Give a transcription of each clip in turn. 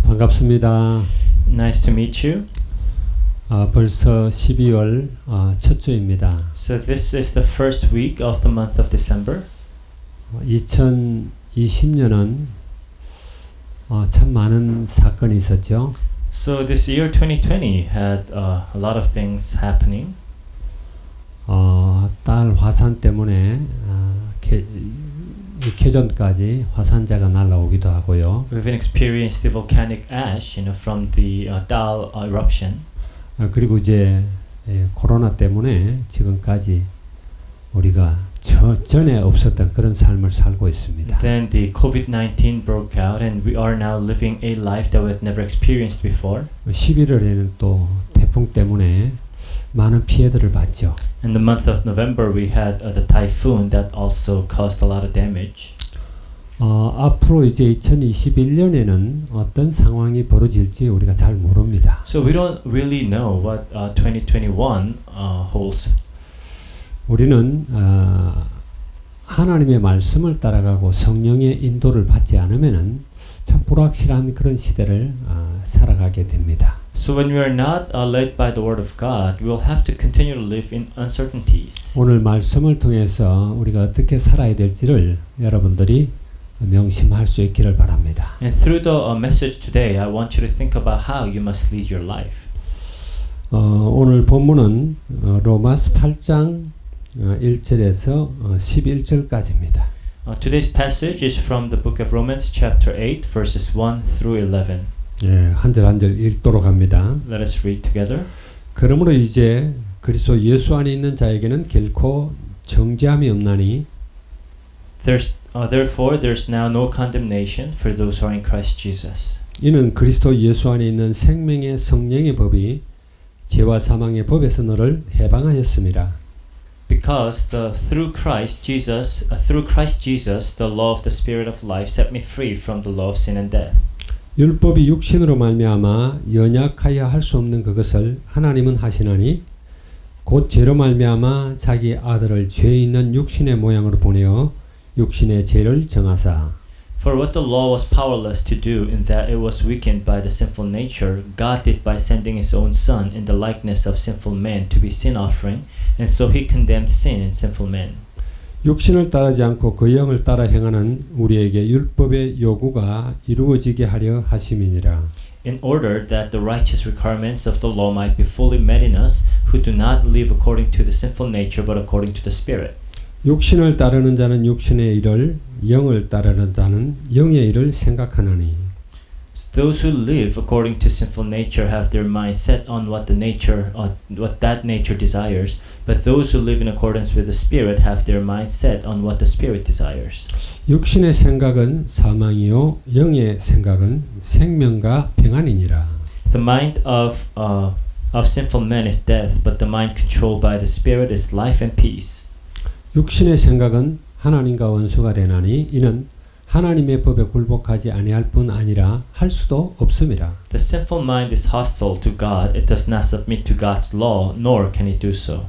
반갑습니다. Nice to meet you. 벌써 12월 첫 주입니다. So this is the first week of the month of December. 2020년은 참 많은 사건이 있었죠. So this year 2020 had a lot of things happening. 딸 화산 때문에 쾌전까지 화산재가 날아오기도 하고요. We've experienced the volcanic ash, from the Dal eruption. 그리고 이제 코로나 때문에 지금까지 우리가 전에 없었던 그런 삶을 살고 있습니다. Then the COVID-19 broke out, and we are now living a life that we had never experienced before. 11월에는 또 태풍 때문에 많은 피해들을 봤죠. In the month of November, we had the typhoon that also caused a lot of damage. 앞으로 이제 2021년에는 어떤 상황이 벌어질지 우리가 잘 모릅니다. So we don't really know what 2021 holds. 우리는 하나님의 말씀을 따라가고 성령의 인도를 받지 않으면은 참 불확실한 그런 시대를 살아가게 됩니다. So when we are not led by the word of God, we will have to continue to live in uncertainties. 오늘 말씀을 통해서 우리가 어떻게 살아야 될지를 여러분들이 명심할 수 있기를 바랍니다. And through the message today, I want you to think about how you must lead your life. 오늘 본문은 로마서 8장 1절에서 11절까지입니다. Today's passage is from the book of Romans chapter 8 verses 1 through 11. 예, 한 절 한 절 읽도록 합니다. Let us read together. 그러므로 이제 그리스도 예수 안에 있는 자에게는 결코 정죄함이 없나니 Therefore there's now no condemnation for those who are in Christ Jesus. 이는 그리스도 예수 안에 있는 생명의 성령의 법이 죄와 사망의 법에서 너를 해방하였음이라. Because through Christ Jesus, the law of the Spirit of life set me free from the law of sin and death. 율법이 육신으로 말미암아 연약하여 할 수 없는 그것을 하나님은 하시나니 곧 죄로 말미암아 자기 아들을 죄 있는 육신의 모양으로 보내어 육신의 죄를 정하사. For what the law was powerless to do in that it was weakened by the sinful nature, God did by sending His own Son in the likeness of sinful men to be sin offering, and so He condemned sin in sinful men. 육신을 따르지 않고 그 영을 따라 행하는 우리에게 율법의 요구가 이루어지게 하려 하심이니라. In order that the righteous requirements of the law might be fully met in us, who do not live according to the sinful nature but according to the Spirit. 육신을 따르는 자는 육신의 일을, 영을 따르는 자는 영의 일을 생각하나니. Those who live according to sinful nature have their mind set on what that nature desires, but those who live in accordance with the Spirit have their mind set on what the Spirit desires. 육신의 생각은 사망이요 영의 생각은 생명과 평안이니라. The mind of sinful men is death, but the mind controlled by the Spirit is life and peace. 육신의 생각은 하나님과 원수가 되나니 이는 하나님의 법에 굴복하지 아니할 뿐 아니라 할 수도 없음이라. The sinful mind is hostile to God. It does not submit to God's law, nor can it do so.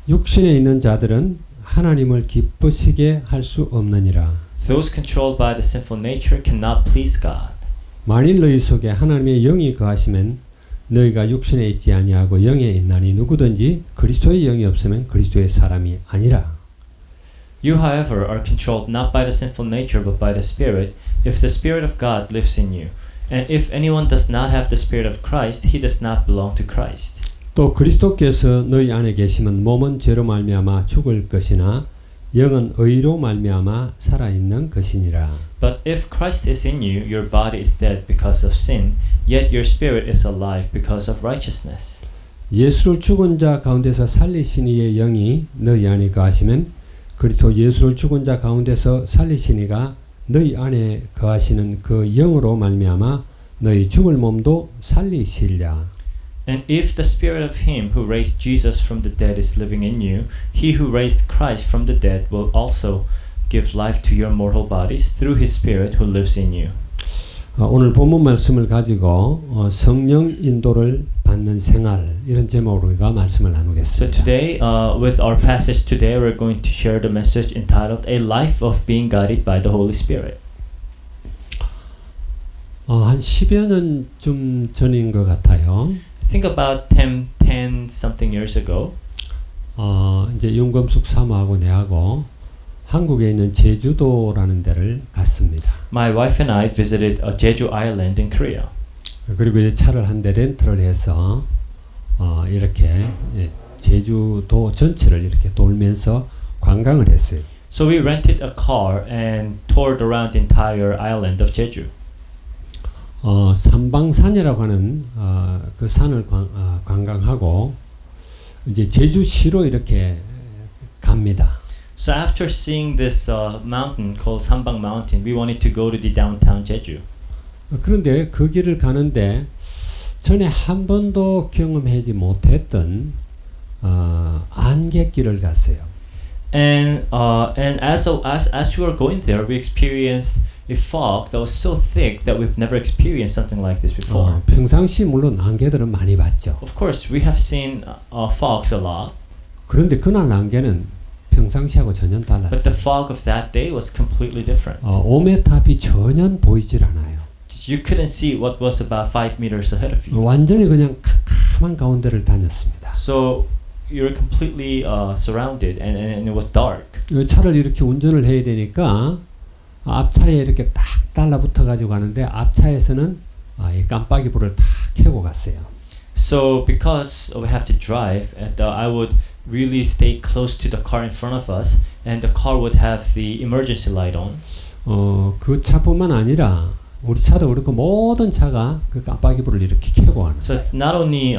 육신에 있는 자들은 하나님을 기쁘시게 할 수 없느니라. Those controlled by the sinful nature cannot please God. 만일 너희 속에 하나님의 영이 거하시면 너희가 육신에 있지 아니하고 영에 있나니 누구든지 그리스도의 영이 없으면 그리스도의 사람이 아니라. You, however, are controlled not by the sinful nature but by the Spirit, if the Spirit of God lives in you. And if anyone does not have the Spirit of Christ, he does not belong to Christ. 또 그리스도께서 너희 안에 계시면 몸은 죄로 말미암아 죽을 것이나 영은 의로 말미암아 살아있는 것이니라. But if Christ is in you, your body is dead because of sin, yet your spirit is alive because of righteousness. 예수를 죽은 자 가운데서 살리신 이의 영이 너희 안에 거하시면 그리스도 예수를 죽은 자 가운데서 살리신 이가 너희 안에 거하시는 그 영으로 말미암아 너희 죽을 몸도 살리시리라. And if the spirit of him who raised Jesus from the dead is living in you, he who raised Christ from the dead will also give life to your mortal bodies through his spirit who lives in you. 오늘 본문 말씀을 가지고 성령 인도를 받는 생활 이런 제목으로 우리가 말씀을 나누겠습니다. So today, with our passage today, we're going to share the message entitled "A Life of Being Guided by the Holy Spirit." 한 10여 년쯤 전인 것 같아요. Think about 10 something years ago. 이제 윤검숙 사모하고 내하고 한국에 있는 제주도라는 데를 갔습니다. My wife and I visited Jeju Island in Korea. 그리고 이제 차를 한 대 렌트를 해서 이렇게 제주도 전체를 이렇게 돌면서 관광을 했어요. So we rented a car and toured around the entire island of Jeju. 삼방산이라고 하는 그 산을 관광하고 이제 제주시로 이렇게 갑니다. So after seeing this mountain called Sambang Mountain, we wanted to go to the downtown Jeju. 그런데 그 길을 가는데 전에 한 번도 경험하지 못했던 안갯길을 갔어요. And as we were going there, we experienced a fog that was so thick that we've never experienced something like this before. 평상시 물론 안개들은 많이 봤죠. Of course, we have seen fogs a lot. 그런데 그날 안개는 평상시하고 전혀 But 달랐어요. the fog of that day was completely different. 5m 앞이 전혀 보이질 않아요. You couldn't see what was about 5 meters ahead of you. 완전히 그냥 캄캄한 가운데를 다녔습니다. So you're completely surrounded and it was dark. 차를 이렇게 운전을 해야 되니까 앞차에 이렇게 딱 달라붙어 가지고 가는데 앞차에서는 이 깜빡이 불을 탁 켜고 갔어요. So because we have to drive, I would really stay close to the car in front of us, and the car would have the emergency light on. 그 차뿐만 아니라 우리 차도 그렇고 모든 차가 그 깜빡이 불을 이렇게 켜고 가는. So it's not only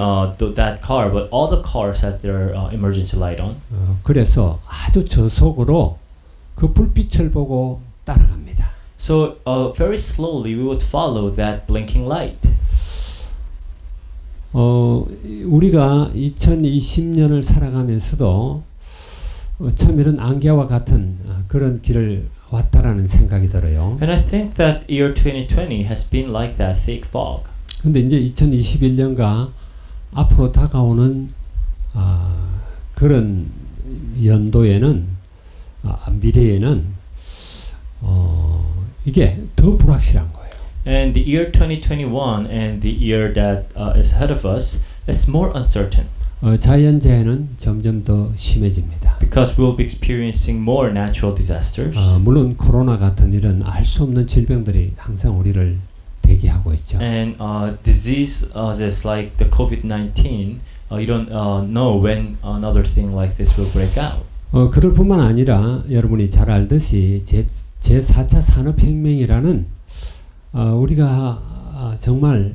that car, but all the cars had their emergency light on. 그래서 아주 저속으로 그 불빛을 보고 따라갑니다. So very slowly we would follow that blinking light. 우리가 2020년을 살아가면서도 참 이런 안개와 같은 그런 길을 왔다라는 생각이 들어요. And I think that year 2020 has been like that thick fog. 근데 이제 2021년과 앞으로 다가오는 그런 연도에는 미래에는 이게 더 불확실한 거예요. And the year 2021 and the year that is ahead of us is more uncertain. 자연재해는 점점 더 심해집니다. Because we'll be experiencing more natural disasters. 물론 코로나 같은 이런 알 수 없는 질병들이 항상 우리를 대기하고 있죠. And diseases like the COVID-19, you don't know when another thing like this will break out. 그럴 뿐만 아니라 여러분이 잘 알듯이 제4차 산업혁명이라는 우리가 정말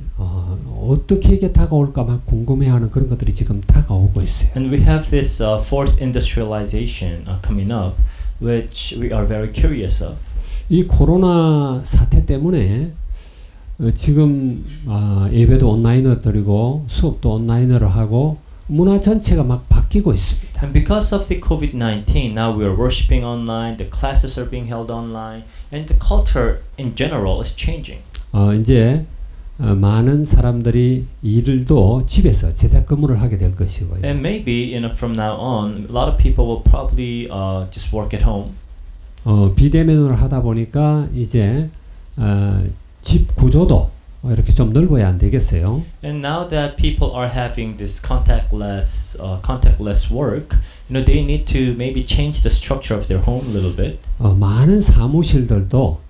어떻게 이게 다가올까 막 궁금해하는 그런 것들이 지금 다가오고 있어요. And we have this fourth industrialization coming up, which we are very curious of. 이 코로나 사태 때문에 지금 예배도 온라인으로 드리고 수업도 온라인으로 하고 문화 전체가 막 바뀌고 있습니다. And because of the COVID-19, now we are worshiping online, the classes are being held online, and the culture in general is changing. 이제 많은 사람들이 일도 집에서 재택근무를 하게 될 것이고요. And maybe from now on, a lot of people will probably just work at home. 비대면으로 하다 보니까 이제 집 구조도 이렇게 좀 넓어야 안 되겠어요. And now that people are having this contactless work, they need to maybe change the structure of their home a little bit. 많은 사무실들도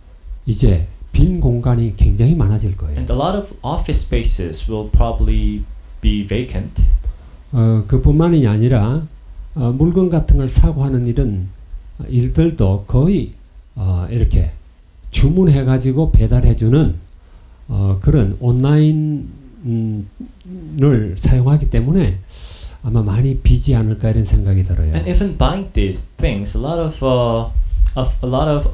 이제 빈 공간이 굉장히 많아질 거예요. And a lot of office spaces will probably be vacant. 그뿐만이 아니라 물건 같은 걸 사고 하는 일들도 거의 이렇게 주문해 가지고 배달해 주는 그런 온라인을 사용하기 때문에 아마 많이 비지 않을까 이런 생각이 들어요. And even buying these things, a lot of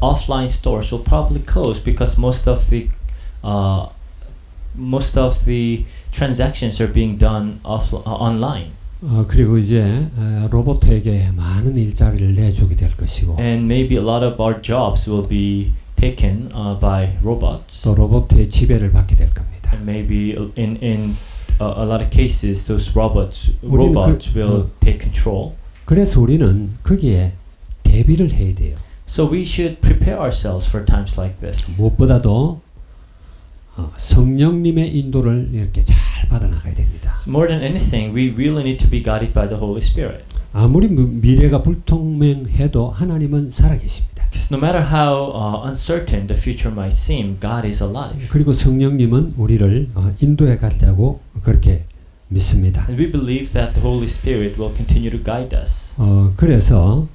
offline stores will probably close because most of the transactions are being done online. 그리고 이제 로봇에게 많은 일자리를 내주게 될 것이고. And maybe a lot of our jobs will be taken by robots. 또 로봇의 지배를 받게 될 겁니다. And maybe in a lot of cases, those robots 우리는 will take control. 그래서 우리는 거기에 대비를 해야 돼요. So we should prepare ourselves for times like this. 무엇보다도 성령님의 인도를 이렇게 잘 받아나가야 됩니다. So more than anything, we really need to be guided by the Holy Spirit. 아무리 미래가 불투명해도 하나님은 살아계십니다. Because no matter how uncertain the future might seem, God is alive. 그리고 성령님은 우리를 인도해 가려고 그렇게 믿습니다. And we believe that the Holy Spirit will continue to guide us. 그래서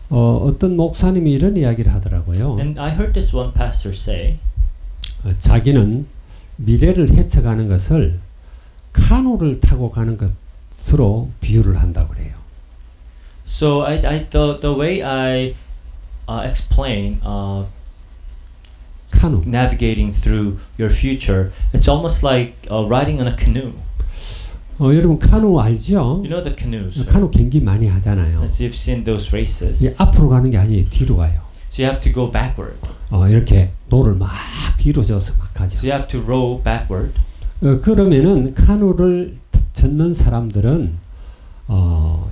어떤 목사님이 이런 이야기를 하더라고요. And I heard this one pastor say, 자기는 미래를 헤쳐가는 것을 카누를 타고 가는 것으로 비유를 한다고 그래요. so the way I explain 카누. navigating through your future, it's almost like riding on a canoe. 여러분 카누 알죠? You know the canoes. 카누 경기 많이 하잖아요. As you've seen those races. 앞으로 가는 게 아니에요. 뒤로 가요. So you have to go backward. 이렇게 노를 막 뒤로 져서 막 가죠. So you have to row backward. 그러면은 카누를 젓는 사람들은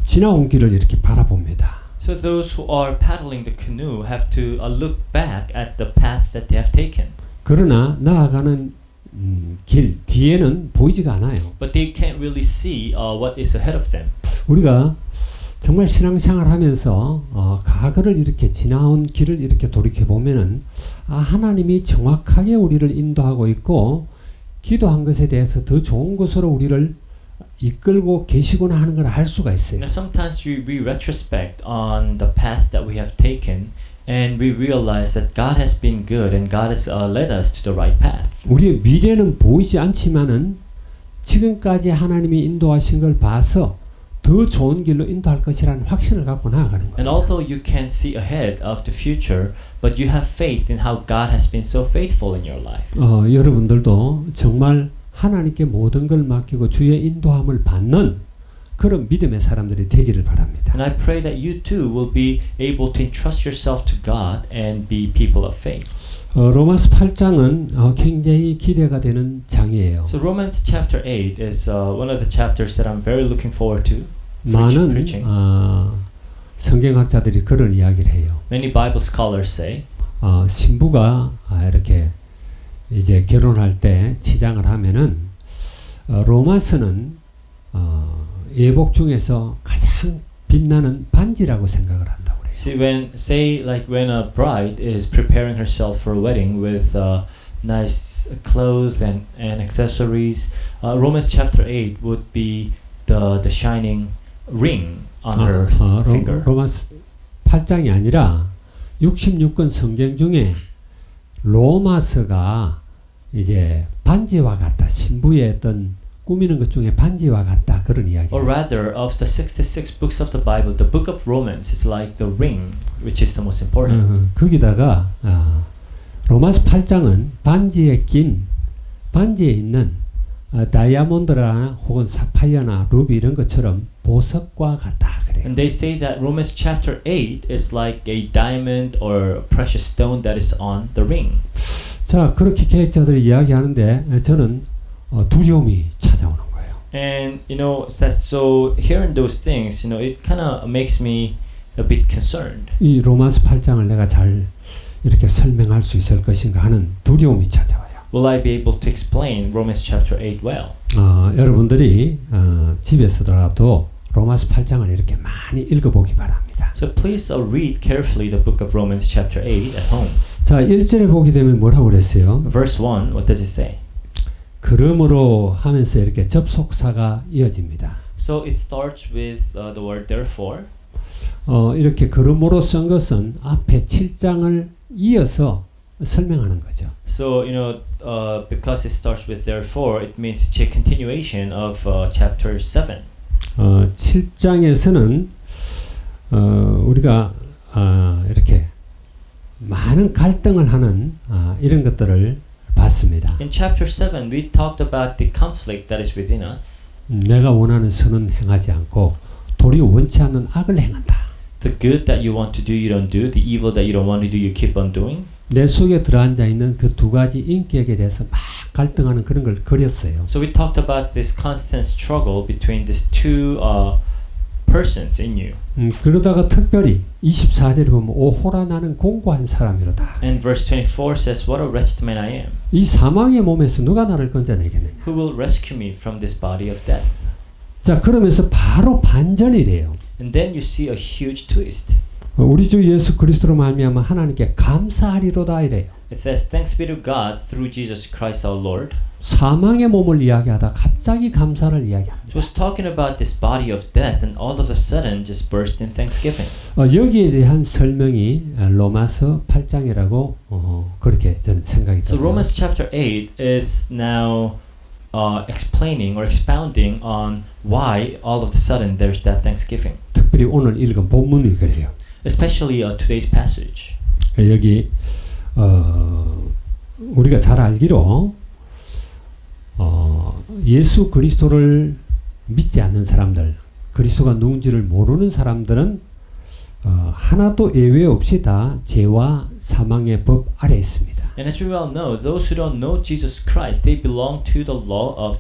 지나온 길을 이렇게 바라봅니다. So those who are paddling the canoe have to look back at the path that they have taken. 그러나 나아가는 길 뒤에는 보이지가 않아요. But they can't really see what is ahead of them. 우리가 정말 신앙생활하면서 과거를 이렇게 지나온 길을 이렇게 돌이켜 보면은 하나님이 정확하게 우리를 인도하고 있고 기도한 것에 대해서 더 좋은 것으로 우리를 이끌고 계시구나 하는 걸 알 수가 있어요. Now sometimes we retrospect on the path that we have taken, and we realize that God has been good and God has led us to the right path. 우리의 미래는 보이지 않지만은 지금까지 하나님이 인도하신 걸 봐서 더 좋은 길로 인도할 것이라는 확신을 갖고 나아가는 거예요. And although you can't see ahead of the future, but you have faith in how God has been so faithful in your life. 여러분들도 정말 하나님께 모든 걸 맡기고 주의 인도함을 받는 그런 믿음의 사람들이 되기를 바랍니다. And I pray that you too will be able to entrust yourself to God and be people of faith. 로마서 8장은 굉장히 기대가 되는 장이에요. So Romans chapter 8 is one of the chapters that I'm very looking forward to 많은 preaching. 성경학자들이 그런 이야기를 해요. Many Bible scholars say 신부가 이렇게 이제 결혼할 때 치장을 하면은 로마서는 예복 중에서 가장 빛나는 반지라고 생각을 한다고 그래요. See when a bride is preparing herself for a wedding with nice clothes and accessories, Romans chapter 8 would be the shining ring on her finger. 로마서 8장이 아니라 66권 성경 중에 로마서가 이제 반지와 같다. 신부의 어떤 꾸미는 것 중에 반지와 같다. 그런 이야기. Or rather, of the 66 books of the Bible, the book of Romans is like the ring, which is the most important. 거기다가 로마서 8장은 반지에 있는 다이아몬드나 혹은 사파이어나 루비 이런 것처럼 보석과 같다. 그래요. And they say that Romans chapter 8 is like a diamond or a precious stone that is on the ring. 자, 그렇게 계획자들이 이야기하는데 저는 두려움이 찾아오는 거예요. And you know, so hearing those things, you know, it kind of makes me a bit concerned. 이 로마서 8장을 내가 잘 이렇게 설명할 수 있을 것인가 하는 두려움이 찾아와요. Will I be able to explain Romans chapter 8 well? 여러분들이 집에서라도 로마서 8장을 이렇게 많이 읽어보기 바랍니다. So please read carefully the book of Romans chapter 8 at home. 자, 1절에 보게 되면 뭐라고 그랬어요? Verse 1, what does it say? 그러므로 하면서 이렇게 접속사가 이어집니다. So it starts with the word therefore. 이렇게 그러므로 쓴 것은 앞에 7장을 이어서 설명하는 거죠. So you know, because it starts with therefore, it means it's a continuation of chapter 7. 7장에서는 우리가 이렇게 많은 갈등을 하는 이런 것들을 봤습니다. In chapter 7, we talked about the conflict that is within us. 내가 원하는 선은 행하지 않고 도리어 원치 않는 악을 행한다. The good that you want to do, you don't do. The evil that you don't want to do, you keep on doing. 내 속에 들어앉아 있는 그 두 가지 인격에 대해서 막 갈등하는 그런 걸 그렸어요. So we talked about this constant struggle between these two persons in you. 그러다가 특별히 24절에 보면 오호라 나는 공고한 사람이로다. And verse 24 says, What a wretched man I am. 이 사망의 몸에서 누가 나를 건져내겠느냐. Who will rescue me from this body of death? 자, 그러면서 바로 반전이 돼요. And then you see a huge twist. 우리 주 예수 그리스도로 말미암아 하나님께 감사하리로다 이래요. It says, Thanks be to God through Jesus Christ our Lord. 사망의 몸을 이야기하다 갑자기 감사를 이야기합니다. It was talking about this body of death and all of a sudden just burst in thanksgiving. 여기에 대한 설명이 로마서 8장이라고 그렇게 저는 생각이 So 들어요. Romans chapter 8 is now explaining or expounding on why all of a sudden there's that thanksgiving. 특별히 오늘 읽은 본문이 그래요. Especially today's passage. 여기 우리가 잘 알기로 예수 그리스도를 믿지 않는 사람들, 그리스도가 누군지를 모르는 사람들은 하나도 예외 없이 다 죄와 사망의 법 아래에 있습니다. And as we well know, those who don't know Jesus Christ, they belong to the law of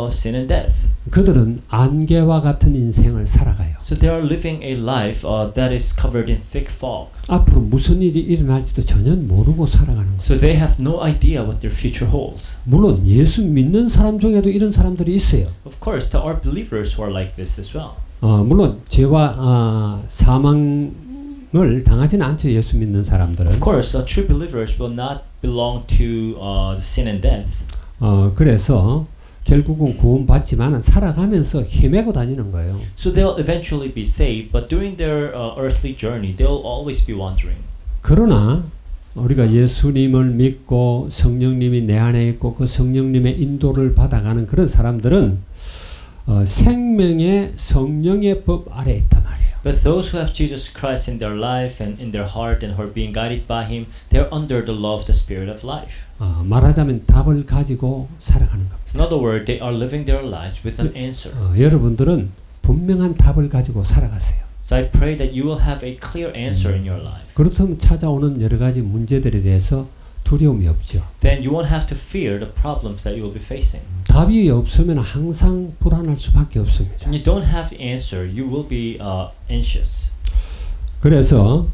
sin and death. 그들은 안개와 같은 인생을 살아가요. So they are living a life that is covered in thick fog. 앞으로 무슨 일이 일어날지도 전혀 모르고 살아가는 거예요. So they have no idea what their future holds. 물론 예수 믿는 사람 중에도 이런 사람들이 있어요. Of course, there are believers who are like this as well. 물론 죄와 사망을 당하지는 않죠. 예수 믿는 사람들은. Of course, true believers will not belong to sin and death. 그래서 결국은 구원받지만 살아가면서 헤매고 다니는 거예요. So they'll eventually be saved, but during their earthly journey, they'll always be wandering. 그러나 우리가 예수님을 믿고 성령님이 내 안에 있고 그 성령님의 인도를 받아가는 그런 사람들은 생명의 성령의 법 아래에 있단 말이에요. But those who have Jesus Christ in their life and in their heart and who are being guided by Him, they're under the law of the Spirit of life. 말하자면 답을 가지고 살아가는 겁니다. So in other words, they are living their lives with an answer. 여러분들은 분명한 답을 가지고 살아가세요. So I pray that you will have a clear answer in your life. 그렇다면 찾아오는 여러 가지 문제들에 대해서 두려움이 없죠. Then you won't have to fear the problems that you will be facing. 답이 없으면 항상 불안할 수밖에 없습니다. When you don't have the answer, you will be anxious. 그래서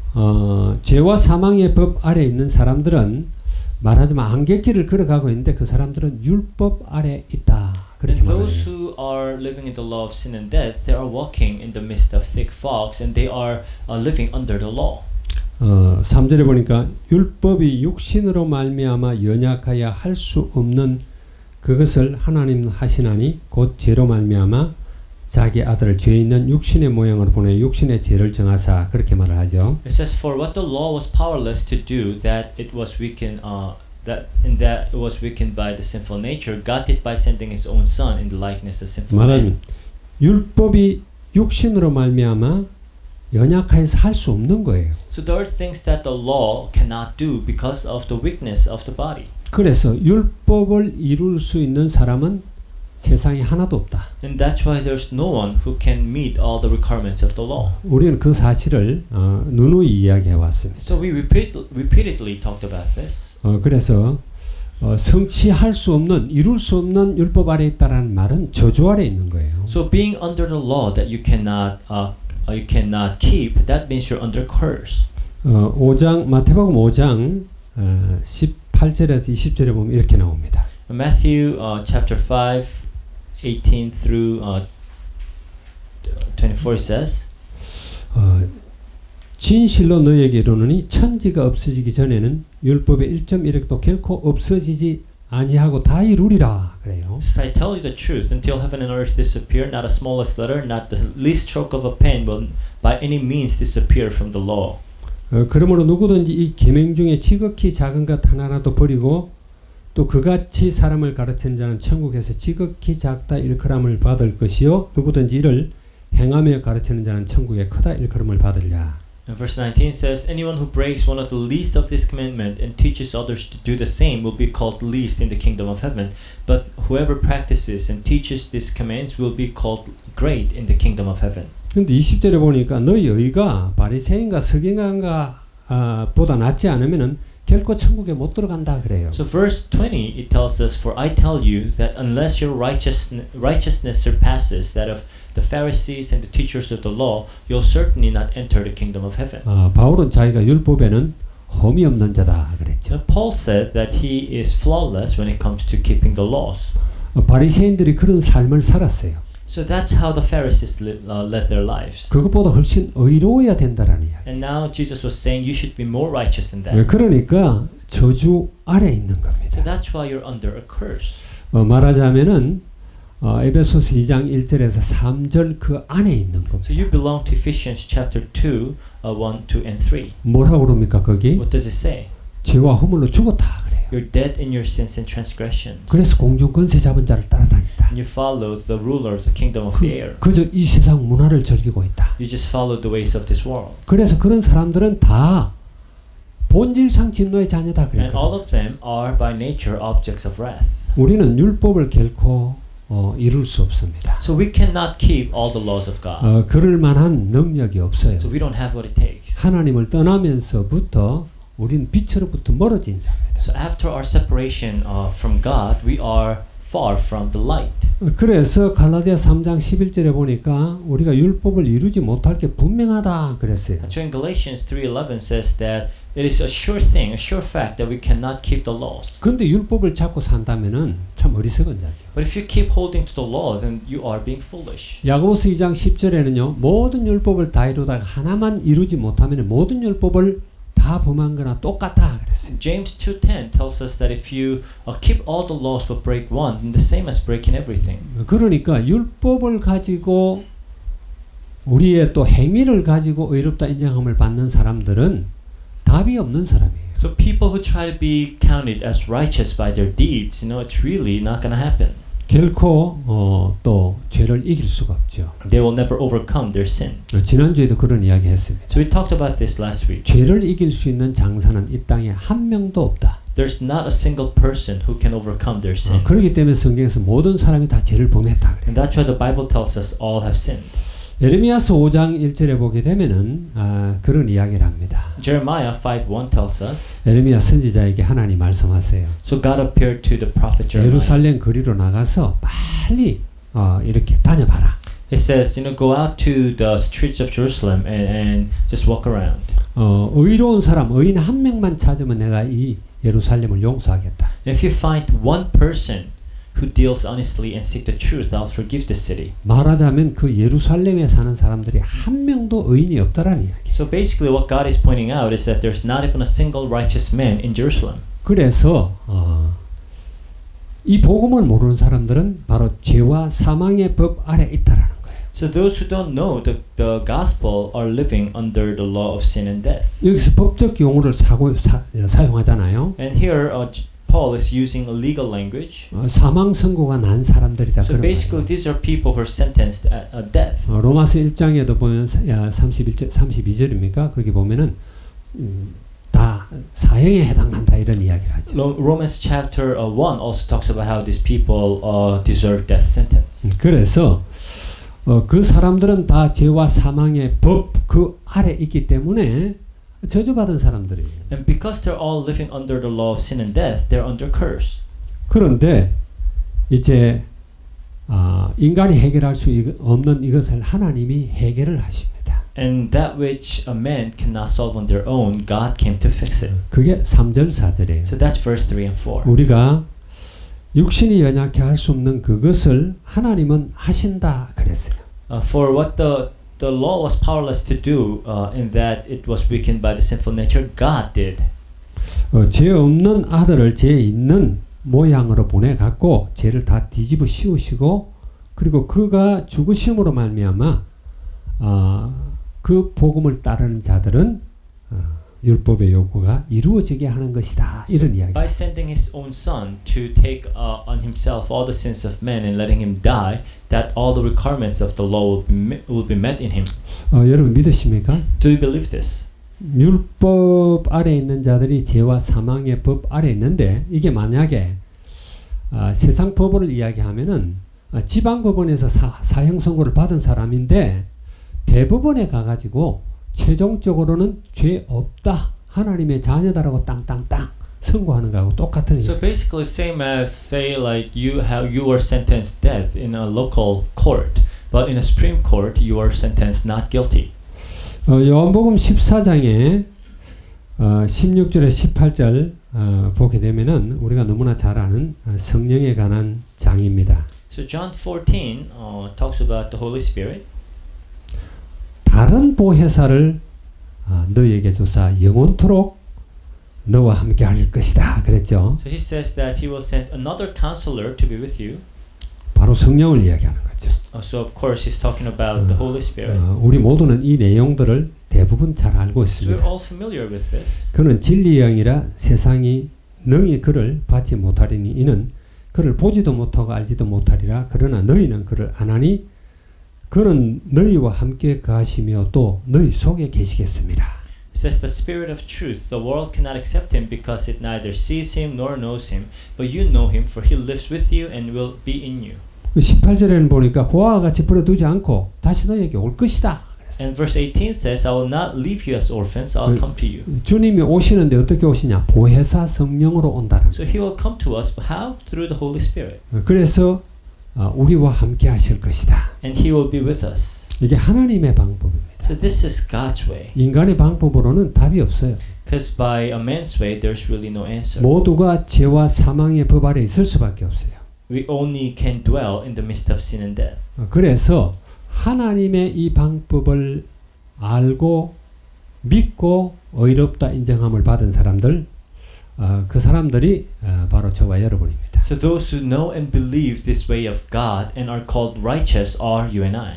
죄와 사망의 법 아래에 있는 사람들은 말하자면 안갯길을 걸어가고 있는데 그 사람들은 율법 아래에 있다. 그렇게 And 말해요. those who are living in the law of sin and death, they are walking in the midst of thick fogs and they are living under the law. 3절에 보니까 율법이 육신으로 말미암아 연약하여 할 수 없는 그것을 하나님 하시나니 곧 죄로 말미암아 자기 아들을 죄 있는 육신의 모양으로 보내 육신의 죄를 정하사 그렇게 말을 하죠. It says, "For what the law was powerless to do, that it was weakened, that it was weakened by the sinful nature, God did by sending His own Son in the likeness of sinful man." 말하자면 율법이 육신으로 말미암아 연약해서 할 수 없는 거예요. So there are things that the law cannot do because of the weakness of the body. 그래서 율법을 이룰 수 있는 사람은 세상에 하나도 없다. And that's why there's no one who can meet all the requirements of the law. 우리는 그 사실을 누누이 이야기해 왔습니다. So we repeatedly talked about this. 그래서 성취할 수 없는 이룰 수 없는 율법 아래 있다라는 말은 저주 아래 있는 거예요. So being under the law that you cannot keep, that means you're under curse. 5장 마태복음 5장 18절에서 20절에 보면 이렇게 나옵니다. Matthew chapter 5, 18 through 24 says, 진실로 너희에게 이르노니 천지가 없어지기 전에는 율법의 1.1획도 결코 없어지지 아니하고 다 이루리라 그래요. So I tell you the truth, until heaven and earth disappear, not a smallest letter, not the least stroke of a pen will by any means disappear from the law. 그러므로 누구든지 이 계명 중에 지극히 작은 것 하나라도 버리고 또 그같이 사람을 가르치는 자는 천국에서 지극히 작다 일컬음을 받을 것이요 누구든지 이를 행하며 가르치는 자는 천국에 크다 일컬음을 받으리라. And verse 19 says, anyone who breaks one of the least of this commandment and teaches others to do the same will be called least in the kingdom of heaven. But whoever practices and teaches these commands will be called great in the kingdom of heaven. 근데 20절에 보니까 너희 의가 바리새인과 서기관과 보다 낫지 않으면은 결코 천국에 못 들어간다 그래요. So verse 20 it tells us, "For I tell you that unless your righteousness surpasses that of the Pharisees and the teachers of the law, you'll certainly not enter the kingdom of heaven." 바울은 자기가 율법에는 흠이 없는 자다 그랬죠. So Paul said that he is flawless when it comes to keeping the laws. 바리새인들이 그런 삶을 살았어요. So that's how the Pharisees led their lives. 그것보다 훨씬 의로워야 된다라는 이야기. And now Jesus was saying you should be more righteous than that. 그러니까 저주 아래 있는 So 겁니다. that's why you're under a curse. 말하자면은 에베소서 2장 1절에서 3절 그 안에 있는 겁니다. So you belong to Ephesians chapter 2, 1, 2, and 3. 뭐라고 그럽니까 거기? What does it say? 죄와 허물로 죽었다 그래요. You're dead in your sins and transgressions. 그래서 공중 권세 잡은 자를 따라다닌다. And you follow the ruler of the kingdom of the air. 그저 이 세상 문화를 즐기고 있다. You just follow the ways of this world. 그래서 그런 사람들은 다 본질상 진노의 자녀다 And all 그랬거든요. of them are by nature objects of wrath. 우리는 율법을 결코 이룰 수 없습니다. So we cannot keep all the laws of God. 그럴 만한 능력이 없어요. So we don't have what it takes. 하나님을 떠나면서부터 우리는 빛으로부터 멀어진 자입니다. So after our separation from God, we are far from the light. 그래서 갈라디아 3장 11절에 보니까 우리가 율법을 이루지 못할 게 분명하다 그랬어요. So in Galatians 3:11 says that it is a sure thing, a sure fact that we cannot keep the laws. 그런데 율법을 잡고 산다면은 참 어리석은 자죠. But if you keep holding to the law, then you are being foolish. 야고보서 2장 10절에는요. 모든 율법을 다 이루다가 하나만 이루지 못하면 모든 율법을 다 범한 거나 똑같다 그랬어요. James 2:10 tells us that if you keep all the laws but break one, then the same as breaking everything. 그러니까 율법을 가지고 우리의 또 행위를 가지고 의롭다 인정함을 받는 사람들은 답이 없는 사람이에요. So people who try to be counted as righteous by their deeds, it's really not going to happen. 결코 또 죄를 이길 수가 없죠. They will never overcome their sin. 지난주에도 그런 이야기 했습니다. So we talked about this last week. 죄를 이길 수 있는 장사는 이 땅에 한 명도 없다. There's not a single person who can overcome their sin. 그렇기 때문에 성경에서 모든 사람이 다 죄를 범했다 그래요. And that's why the Bible tells us all have sinned. 예레미야서 5장 1절에 보게 되면은 그런 이야기를 합니다. Jeremiah 5:1 tells us. 예레미야 선지자에게 하나님 말씀하세요. So God appeared to the prophet Jeremiah. 예루살렘 거리로 나가서 빨리 이렇게 다녀봐라. It says, go out to the streets of Jerusalem and just walk around. 의로운 사람, 의인 한 명만 찾으면 내가 이 예루살렘을 용서하겠다. And if you find one person who deals honestly and seek the truth, I'll forgive the city. 말하자면 그 예루살렘에 사는 사람들이 한 명도 의인이 없다라는 이야기. So basically what God is pointing out is that there's not even a single righteous man in Jerusalem. 그래서 이 복음을 모르는 사람들은 바로 죄와 사망의 법 아래 있다라는 거예요. So those who don't know the gospel are living under the law of sin and death. 여기서 법적 용어를 사용하잖아요. And here Paul is using a legal language. 사망 선고가 난 사람들이다. So basically these are people who are sentenced at death. 로마서 1장에도 보면 32절입니까? 거기 보면은 다 사형에 해당한다 이런 이야기를 하죠. Romans chapter 1 also talks about how these people deserve death sentence. 그래서 그 사람들은 다 죄와 사망의 법 그 아래 있기 때문에 저주받은 사람들이에요. And because they're all living under the law of sin and death, they're under curse. 그런데 이제 인간이 해결할 수 없는 이것을 하나님이 해결을 하십니다. And that which a man cannot solve on their own, God came to fix it. 그게 3절 4절이에요. So that's verse 3 and 4. 우리가 육신이 연약해 할 수 없는 그것을 하나님은 하신다 그랬어요. For what the law was powerless to do, in that it was weakened by the sinful nature, God did. 죄 없는 아들을 죄 있는 모양으로 보내갖고 죄를 다 뒤집어 씌우시고 그리고 그가 죽으심으로 말미암아 그 복음을 따르는 자들은 율법의 요구가 이루어지게 하는 것이다. 이런 이야기. By sending His own Son to take on Himself all the sins of men and letting Him die, that all the requirements of the law will be met in Him. 여러분 믿으십니까? Do you believe this? 율법 아래 있는 자들이 죄와 사망의 법 아래 있는데 이게 만약에 세상 법을 이야기하면은 지방법원에서 사형 선고를 받은 사람인데 대법원에 가가지고 최종적으로는 죄 없다 하나님의 자녀다라고 땅땅땅 선고하는 거하고 똑같은 So 얘기예요. basically, same as say like you were sentenced death in a local court, but in a Supreme Court you are sentenced not guilty. 요한복음 14장에 16절에 18절 보게 되면은 우리가 너무나 잘 아는 성령에 관한 장입니다. So John 14 talks about the Holy Spirit. 다른 보혜사를 너에게 주사 영원토록 너와 함께 할 것이다 그랬죠. So he says that he will send another counselor to be with you. 바로 성령을 이야기하는 거죠. So of course he's talking about the Holy Spirit. 우리 모두는 이 내용들을 대부분 잘 알고 So we're 있습니다. all familiar with this. 그는 진리의 영이라 세상이 능히 그를 받지 못하리니 이는 그를 보지도 못하고 알지도 못하리라. 그러나 너희는 그를 아나니 그는 너희와 함께 거하시며 또 너희 속에 계시겠습니다. It says the Spirit of truth. The world cannot accept him because it neither sees him nor knows him. But you know him, for he lives with you and will be in you. 18절에는 보니까 고아와 같이 버려두지 않고 다시 너희에게 올 것이다. And verse 18 says, I will not leave you as orphans, I'll come to you. 주님이 오시는데 어떻게 오시냐? 보혜사 성령으로 온다는 So he will come to us, but how? Through the Holy Spirit. 그래서 우리와 함께 하실 것이다. And he will be with us. 이게 하나님의 방법입니다. So this is God's way. 인간의 방법으로는 답이 없어요. Because by a man's way, there's really no answer. 모두가 죄와 사망의 법 아래 있을 수밖에 없어요. We only can dwell in the midst of sin and death. 그래서 하나님의 이 방법을 알고 믿고 의롭다 인정함을 받은 사람들, 그 사람들이 바로 저와 여러분입니다. So those who know and believe this way of God and are called righteous are you and I.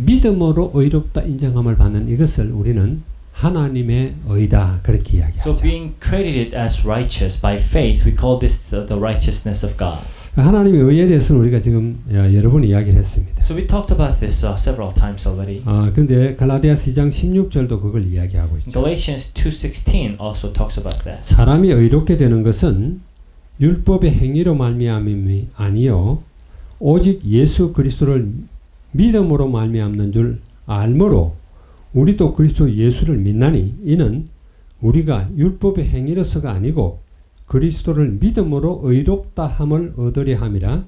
믿음으로 의롭다 인정함을 받는 이것을 우리는 하나님의 의다 그렇게 이야기하죠. So being credited as righteous by faith, we call this the righteousness of God. 하나님의 의에 대해서는 우리가 지금 여러 번 이야기를 했습니다. So we talked about this several times already. 근데 갈라디아서 2장 16절도 그걸 이야기하고 있죠. Galatians 2:16 also talks about that. 사람이 의롭게 되는 것은 율법의 행위로 말미암음이 아니요 오직 예수 그리스도를 믿음으로 말미암는 줄 알므로 우리도 그리스도 예수를 믿나니 이는 우리가 율법의 행위로서가 아니고 그리스도를 믿음으로 의롭다함을 얻으려 함이라.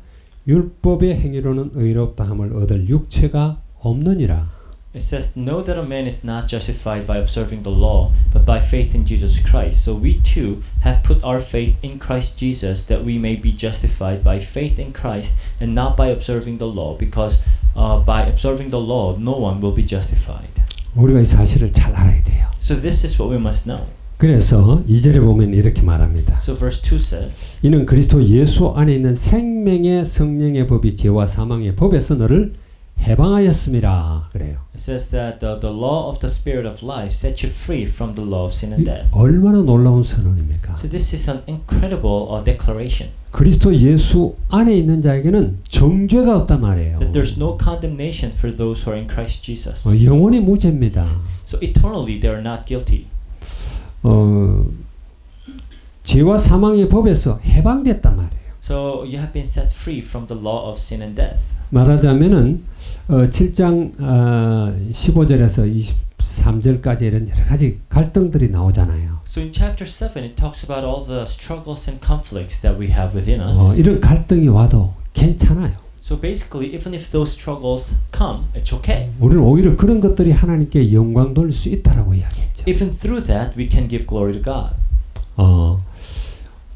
율법의 행위로는 의롭다함을 얻을 육체가 없느니라. It says, know that a man is not justified by observing the law, but by faith in Jesus Christ. So we too have put our faith in Christ Jesus, that we may be justified by faith in Christ and not by observing the law, because by observing the law, no one will be justified. 우리가 이 사실을 잘 알아야 돼요. So this is what we must know. 그래서 2절에 보면 이렇게 말합니다. So verse 2 says, 이는 그리스도 예수 안에 있는 생명의 성령의 법이 죄와 사망의 법에서 너를 해방하였음이라 그래요. it says that the law of the Spirit of life set you free from the law of sin and death. 얼마나 놀라운 선언입니까? So this is an incredible declaration. 그리스도 예수 안에 있는 자에게는 정죄가 없단 말이에요. That there's no condemnation for those who are in Christ Jesus. 영원히 무죄입니다. So eternally they are not guilty. 죄와 사망의 법에서 해방됐단 말이에요. So you have been set free from the law of sin and death. 말하자면은 7장 15절에서 23절까지 이런 여러 가지 갈등들이 나오잖아요. So in chapter 7 it talks about all the struggles and conflicts that we have within us. 이런 갈등이 와도 괜찮아요. So basically even if those struggles come, it's okay. 우리는 오히려 그런 것들이 하나님께 영광 돌릴 수 있다라고 이야기했죠. Even through that we can give glory to God.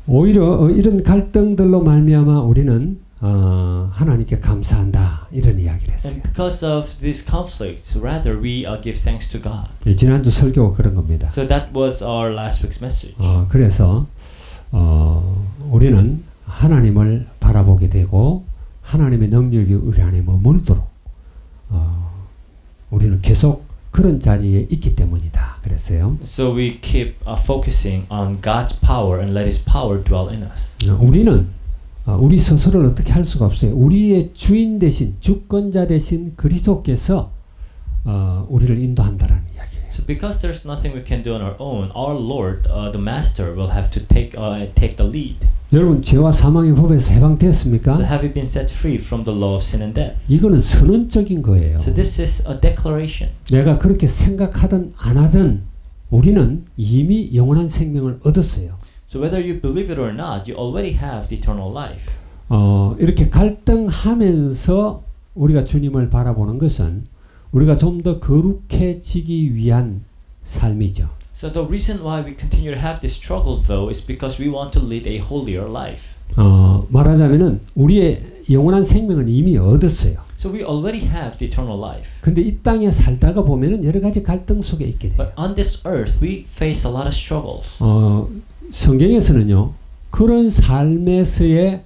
오히려 이런 갈등들로 말미암아 우리는 하나님께 감사한다 이런 이야기를 했어요. And because of these conflicts, rather we give thanks to God. 지난주 설교가 그런 겁니다. So that was our last week's message. 그래서 우리는 하나님을 바라보게 되고 하나님의 능력이 우리 안에 머물도록 우리는 계속 그런 자리에 있기 때문이다. 그랬어요. So we keep focusing on God's power and let His power dwell in us. 우리는 우리 스스로를 어떻게 할 수가 없어요. 우리의 주인 대신 주권자 대신 그리스도께서 우리를 인도한다라는 이야기예요. So because there's nothing we can do on our own, our Lord, the Master, will have to take the lead. 여러분 죄와 사망의 법에서 해방됐습니까? So have you been set free from the law of sin and death? 이거는 선언적인 거예요. So this is a declaration. 내가 그렇게 생각하든 안 하든 우리는 이미 영원한 생명을 얻었어요. So whether you believe it or not, you already have the eternal life. 이렇게 갈등하면서 우리가 주님을 바라보는 것은 우리가 좀 더 거룩해지기 위한 삶이죠. So the reason why we continue to have this struggle though is because we want to lead a holier life. 말하자면은 우리의 영원한 생명은 이미 얻었어요. So we already have the eternal life. 근데 이 땅에 살다가 보면은 여러 가지 갈등 속에 있게 돼요. But on this earth we face a lot of struggles. 성경에서는요. 그런 삶에서의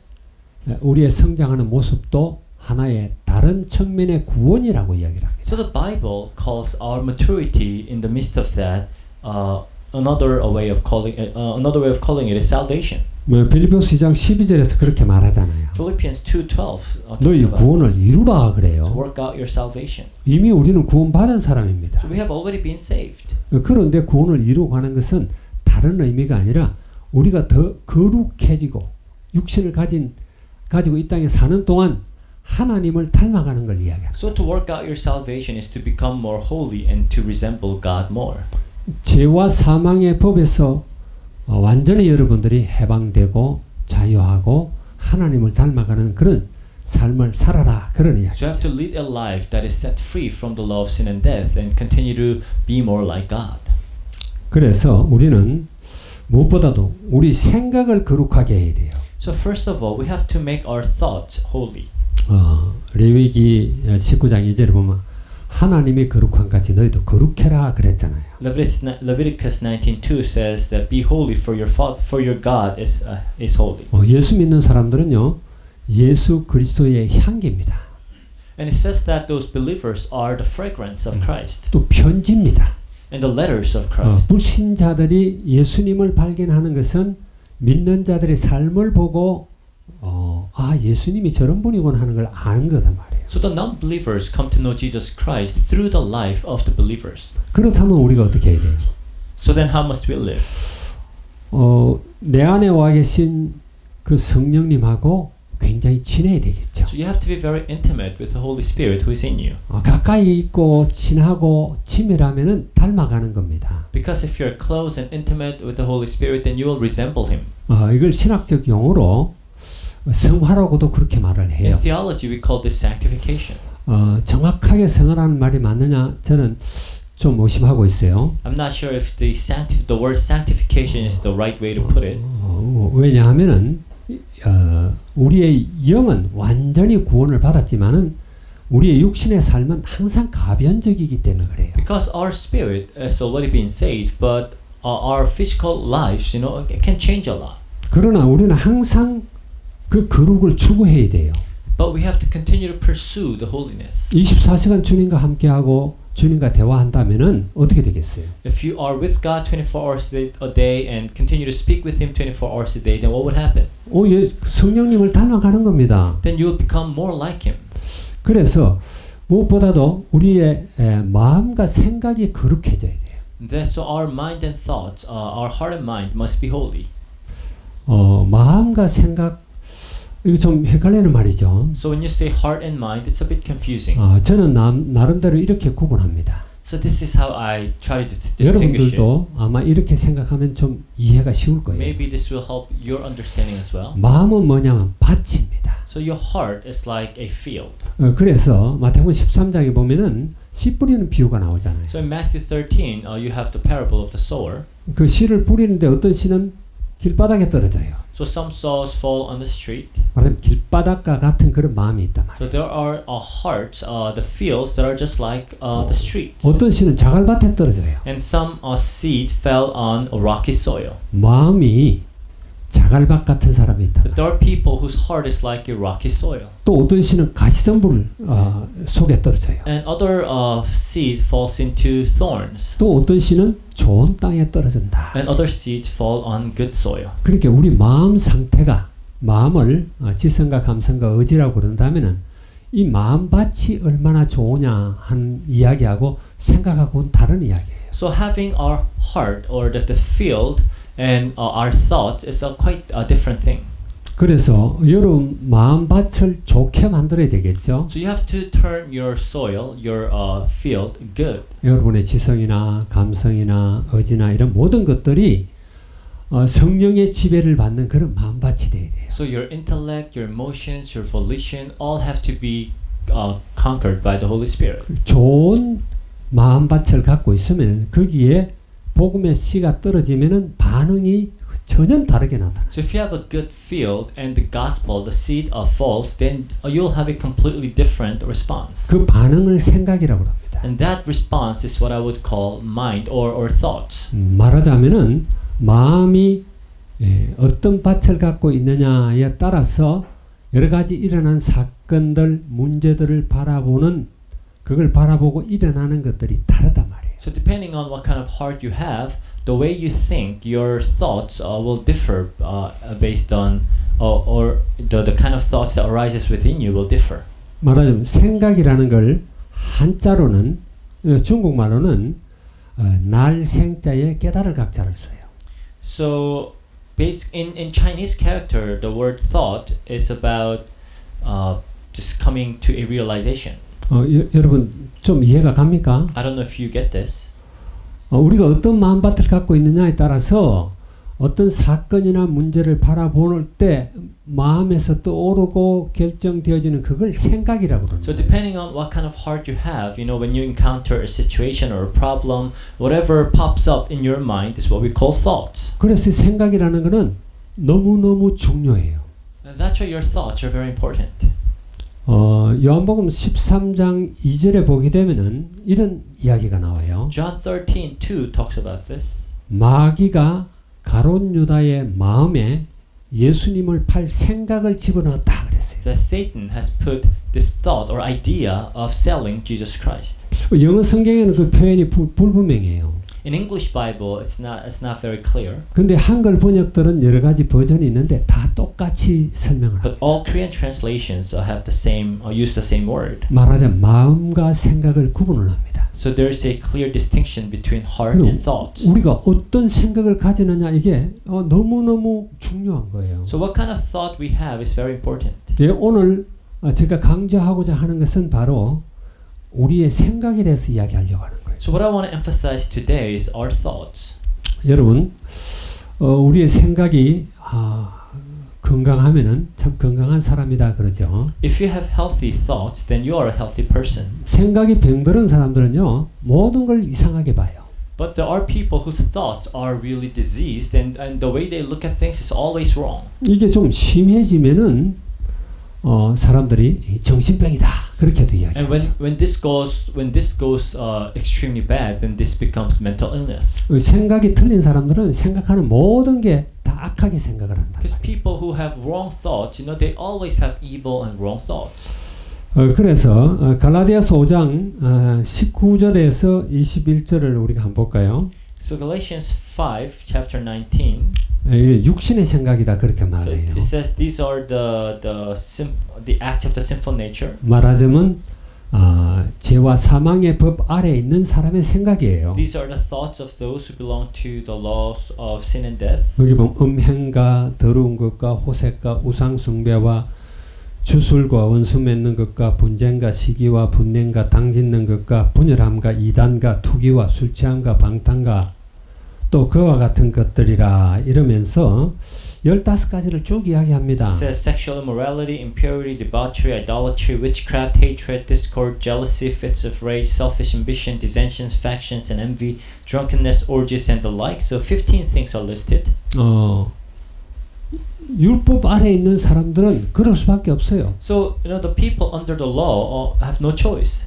우리의 성장하는 모습도 하나의 다른 측면의 구원이라고 이야기를 합니다. So the Bible calls our maturity in the midst of that another way of calling it is salvation. 빌립보서 2장 12절에서 그렇게 말하잖아요. Philippians 2:12 너희 구원을 이루라 그래요. to work out your salvation. 이미 우리는 구원받은 사람입니다. So we have already been saved. 그런데 구원을 이루고 하는 것은 다른 의미가 아니라 우리가 더 거룩해지고 육신을 가지고 이 땅에 사는 동안 하나님을 닮아가는 걸 이야기합니다. So to work out your salvation is to become more holy and to resemble God more. 죄와 사망의 법에서 완전히 여러분들이 해방되고 자유하고 하나님을 닮아가는 그런 삶을 살아라 그런 이야기죠. So you have to lead a life that is set free from the law of sin and death and continue to be more like God. 그래서 우리는 무엇보다도 우리 생각을 거룩하게 해야 돼요. So first of all, we have to make our thoughts holy. 레위기 19장 2절에 보면 하나님이 거룩한 같이 너희도 거룩해라 그랬잖아요. Leviticus 19:2 says that be holy for your God is holy. 예수 믿는 사람들은요. 예수 그리스도의 향기입니다. And it says that those believers are the fragrance of Christ. 또 편지입니다. And the letters of Christ. 불신자들이 예수님을 발견하는 것은 믿는 자들의 삶을 보고 예수님이 저런 분이구나 하는 걸 아는 거단 말이에요. So the non-believers come to know Jesus Christ through the life of the believers. 그렇다면 우리가 어떻게 해야 돼요? So then how must we live? 내 안에 와 계신 그 성령님하고 굉장히 친해야 되겠죠. So you have to be very intimate with the Holy Spirit who is in you. 가까이 있고 친하고 친밀하면은 닮아가는 겁니다. Because if you're close and intimate with the Holy Spirit, then you will resemble Him. 이걸 신학적 용어로 성화라고도 그렇게 말을 해요. In theology, we call this sanctification. 정확하게 성화라는 말이 맞느냐 저는 좀 의심하고 있어요. I'm not sure if the word sanctification is the right way to put it. 왜냐하면은 우리의 영은 완전히 구원을 받았지만은 우리의 육신의 삶은 항상 가변적이기 때문에 그래요. Because our spirit has already been saved, but our physical lives, can change a lot. 그러나 우리는 항상 그 거룩을 추구해야 돼요. But we have to continue to pursue the holiness. 24시간 주님과 함께하고 주님과 대화한다면은 어떻게 되겠어요? If you are with God 24 hours a day and continue to speak with Him 24 hours a day, then what would happen? 성령님을 닮아가는 겁니다. Then you will become more like Him. 그래서 무엇보다도 우리의 마음과 생각이 거룩해져야 돼요. So our mind and thoughts, our heart and mind must be holy. 마음과 생각 이거 좀 헷갈리는 말이죠. So when you say heart and mind, it's a bit confusing. 저는 나름대로 이렇게 구분합니다. So this is how I try to distinguish it. 여러분들도 아마 이렇게 생각하면 좀 이해가 쉬울 거예요. Maybe this will help your understanding as well. 마음은 뭐냐면 밭입니다. So your heart is like a field. 그래서 마태복음 13장에 보면은 씨 뿌리는 비유가 나오잖아요. So in Matthew 13, you have the parable of the sower. 그 씨를 뿌리는데 어떤 씨는 길바닥에 떨어져요. So some sows fall on the street. 말하자면 길바닥과 같은 그런 마음이 있단 말이에요. So there are hearts, the fields that are just like the streets. 어떤 씨는 자갈밭에 떨어져요. And some seed fell on rocky soil. 마음이 자갈밭 같은 사람이 있다. But there are people whose heart is like a rocky soil. 또 어떤 씨는 가시덤불 속에 떨어져요. And other seed falls into thorns. 또 어떤 씨는 좋은 땅에 떨어진다. And other seeds fall on good soil. 그러니까 우리 마음 상태가 마음을 지성과 감성과 의지라고 그런다면은 이 마음밭이 얼마나 좋으냐 한 이야기하고 생각하고는 다른 이야기예요. So having our heart or the field and our thoughts is quite a different thing. 그래서 여러분 마음밭을 좋게 만들어야 되겠죠. So you have to turn your soil, your field good. 여러분의 지성이나 감성이나 의지나 이런 모든 것들이 성령의 지배를 받는 그런 마음밭이 돼야 돼요. So your intellect, your emotions, your volition all have to be conquered by the Holy Spirit. 좋은 마음밭을 갖고 있으면 거기에 복음의 씨가 떨어지면은 반응이 전혀 다르게 나타나. So if you have a good field and the gospel, the seed falls, then you'll have a completely different response. 그 반응을 생각이라고 합니다. And that response is what I would call mind or thoughts. 말하자면은 마음이 어떤 밭을 갖고 있느냐에 따라서 여러 가지 일어난 사건들, 문제들을 그걸 바라보고 일어나는 것들이 다르단 말이에요. So depending on what kind of heart you have, the way you think, your thoughts will differ based on or the kind of thoughts that arises within you will differ. 말하자면 생각이라는 걸 한자로는 중국말로는 날생자에 깨달을 각자를 써요. So in Chinese character, the word thought is about just coming to a realization. 여러분 좀 이해가 갑니까? I don't know if you get this. 우리가 어떤 마음밭을 갖고 있느냐에 따라서 어떤 사건이나 문제를 바라볼 때 마음에서 떠오르고 결정되어지는 그걸 생각이라고 합니다. So depending on what kind of heart you have, when you encounter a situation or a problem, whatever pops up in your mind is what we call thoughts. 그래서 생각이라는 것은 너무너무 중요해요. And that's why your thoughts are very important. 요한복음 13장 2절에 보게 되면은 이런 이야기가 나와요. John 13:2 talks about this. 마귀가 가룟 유다의 마음에 예수님을 팔 생각을 집어넣었다 그랬어요. That Satan has put this thought or idea of selling Jesus Christ. 영어 성경에는 그 표현이 불분명해요. In English Bible, it's not very clear. 근데 한글 번역들은 여러 가지 버전이 있는데 다 똑같이 설명을 But 합니다. all Korean translations have the same use the same word. 말하자면 마음과 생각을 구분을 합니다. So there is a clear distinction between heart and thoughts. 우리가 어떤 생각을 가지느냐 이게 너무너무 중요한 거예요. So what kind of thought we have is very important. 예, 오늘 제가 강조하고자 하는 것은 바로 우리의 생각에 대해서 이야기하려고 하는 거예요. So what I want to emphasize today is our thoughts. 여러분, 우리의 생각이 건강하면은 참 건강한 사람이다 그러죠. If you have healthy thoughts, then you are a healthy person. 생각이 병들은 사람들은요 모든 걸 이상하게 봐요. But there are people whose thoughts are really diseased, and the way they look at things is always wrong. 이게 좀 심해지면은 사람들이 정신병이다 그렇게도 이야기하죠. And when this goes extremely bad, then this becomes mental illness. 생각이 틀린 사람들은 생각하는 모든 게 다 악하게 생각을 한다. Because people who have wrong thoughts, they always have evil and wrong thoughts. 그래서 갈라디아서 5장 19절에서 21절을 우리가 한번 볼까요? So Galatians 5, chapter 19. 육신의 생각이다 그렇게 So 말해요. it says these are the acts of the sinful nature. 말하자면 죄와 사망의 법 아래에 있는 사람의 생각이에요. These are the thoughts of those who belong to the laws of sin and death. 여기 보면 음행과 더러운 것과 호색과 우상 숭배와 주술과 원수 맺는 것과 분쟁과 시기와 분냉과 당짓는 것과 분열함과 이단과 투기와 술 취함과 방탕과 또 그와 같은 것들이라 이러면서 15가지를 쭉 이야기합니다. It says sexual immorality, impurity, debauchery, idolatry, witchcraft, hatred, discord, jealousy, fits of rage, selfish ambition, dissensions, factions, and envy, drunkenness, orgies, and the like. So 15 things are listed. 율법 아래에 있는 사람들은 그럴 수밖에 없어요. So the people under the law have no choice.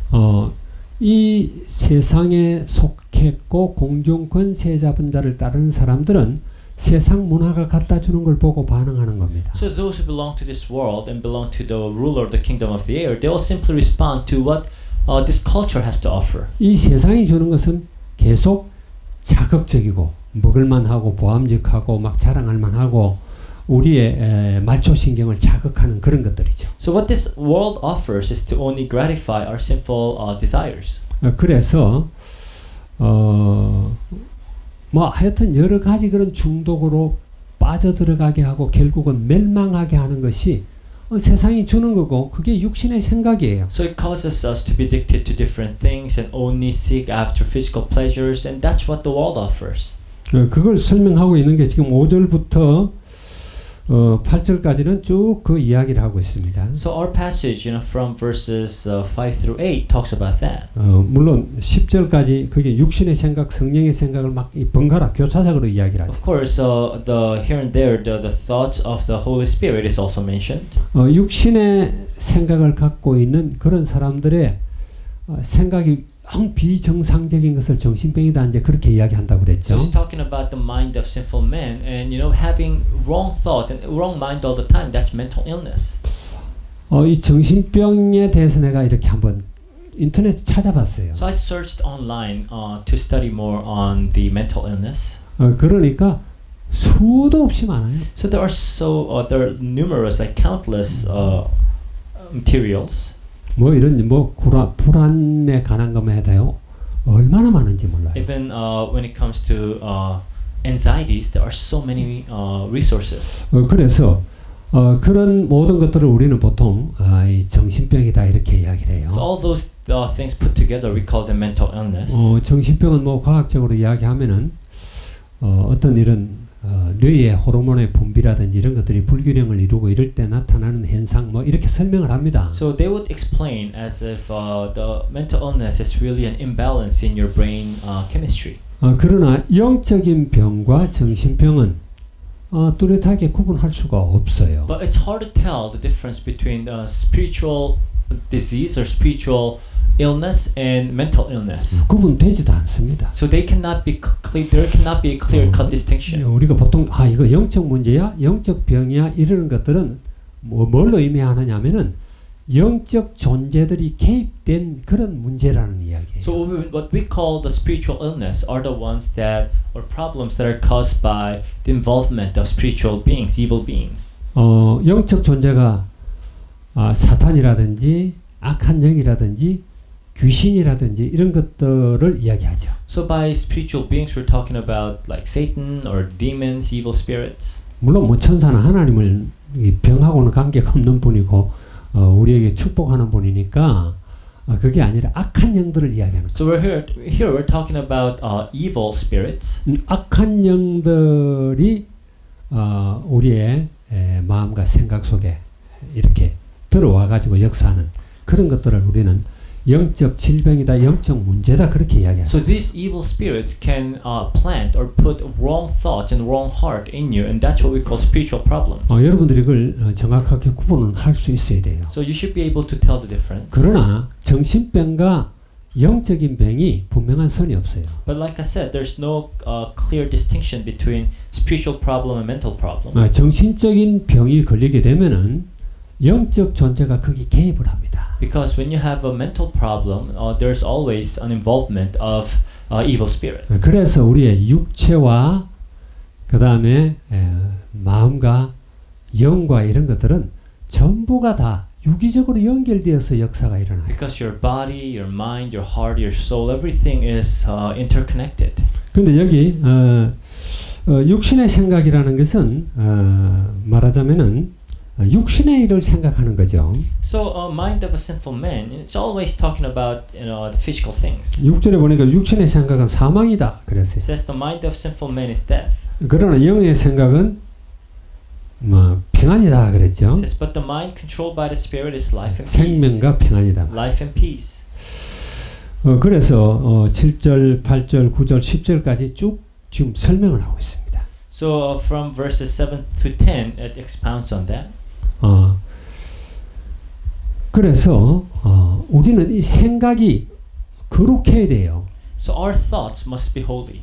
이 세상에 속했고 공중 권세 잡은 자를 따르는 사람들은 세상 문화가 갖다 주는 걸 보고 반응하는 겁니다. So those who belong to this world and belong to the ruler of the kingdom of the air, they will simply respond to what this culture has to offer. 이 세상이 주는 것은 계속 자극적이고 먹을만하고 보암직하고 막 자랑할만하고 우리의 말초신경을 자극하는 그런 것들이죠. So what this world offers is to only gratify our sinful desires. 그래서 하여튼 여러 가지 그런 중독으로 빠져들어가게 하고 결국은 멸망하게 하는 것이 세상이 주는 거고 그게 육신의 생각이에요. So it causes us to be addicted to different things and only seek after physical pleasures, and that's what the world offers. 그걸 설명하고 있는 게 지금 5절부터 8절까지는 쭉 그 이야기를 하고 있습니다. So our passage, from verses 5 through 8 talks about that. 물론 10절까지 그게 육신의 생각, 성령의 생각을 막 번갈아 교차적으로 이야기를 하죠. Of course, the here and there, the thoughts of the Holy Spirit is also mentioned. 육신의 생각을 갖고 있는 그런 사람들의 생각이 비정상적인 것을 정신병이다 이제 그렇게 이야기한다고 그랬죠. So he's talking about the mind of sinful men, and having wrong thoughts and wrong mind all the time. That's mental illness. 이 정신병에 대해서 내가 이렇게 한번 인터넷 찾아봤어요. So I searched online to study more on the mental illness. 그러니까 수도 없이 많아요. So there are numerous, like countless materials. 뭐 이런 불안에 관한 것만 해도요 얼마나 많은지 몰라요. Even when it comes to anxieties, there are so many resources. 그래서 그런 모든 것들을 우리는 보통 이 정신병이다 이렇게 이야기를 해요. So all those things put together, we call them mental illness. 정신병은 뭐 과학적으로 이야기하면은 어떤 이런 뇌의 호르몬의 분비라든지 이런 것들이 불균형을 이루고 이럴 때 나타나는 현상 뭐 이렇게 설명을 합니다. So they would explain as if the mental illness is really an imbalance in your brain chemistry. 그러나 영적인 병과 정신병은 뚜렷하게 구분할 수가 없어요. But it's hard to tell the difference between spiritual disease or spiritual illness and mental illness. 구분되지도 않습니다. So they cannot be clear. There cannot be a clear-cut distinction. 우리가 보통 이거 영적 문제야, 영적 병이야 이러는 것들은 뭘로 의미하느냐면은 영적 존재들이 개입된 그런 문제라는 이야기예요. So what we call the spiritual illness are the ones that or problems that are caused by the involvement of spiritual beings, evil beings. 영적 존재가 사탄이라든지 악한 영이라든지 귀신이라든지 이런 것들을 이야기하죠. So by spiritual beings, we're talking about like Satan or demons, evil spirits. 물론 뭐 천사는 하나님을 병하고는 관계가 없는 분이고 우리에게 축복하는 분이니까 그게 아니라 악한 영들을 이야기하는 거예요. So here we're talking about evil spirits. 악한 영들이 우리의 마음과 생각 속에 이렇게 들어와 가지고 역사하는 그런 것들을 우리는 영적 질병이다, 영적 문제다 그렇게 이야기해요. So these evil spirits can plant or put wrong thoughts and wrong heart in you, and that's what we call spiritual problems. 여러분들이 그걸 정확하게 구분을 할 수 있어야 돼요. So you should be able to tell the difference. 그러나 정신병과 영적인 병이 분명한 선이 없어요. But like I said, there's no clear distinction between spiritual problem and mental problem. 정신적인 병이 걸리게 되면은 영적 존재가 거기 개입을 합니다. Because when you have a mental problem, there's always an involvement of evil spirit. 그래서 우리의 육체와 그 다음에 마음과 영과 이런 것들은 전부가 다 유기적으로 연결되어서 역사가 일어나요. Because your body, your mind, your heart, your soul, everything is interconnected. 그런데 여기 육신의 생각이라는 것은 말하자면은 육신의 일을 생각하는 거죠. So mind of a sinful man, it's always talking about the physical things. 6절에 보니까 육신의 생각은 사망이다 그랬어요. It says the mind of sinful man is death. 그러나 영의 생각은 평안이다 그랬죠. It says but the mind controlled by the spirit is life and peace. 생명과 평안이다. Life and peace. 그래서 7절, 8절, 9절, 10절까지 쭉 지금 설명을 하고 있습니다. So from verses 7 to 10 it expounds on that. 그래서 우리는 이 생각이 거룩해야 돼요. So our thoughts must be holy.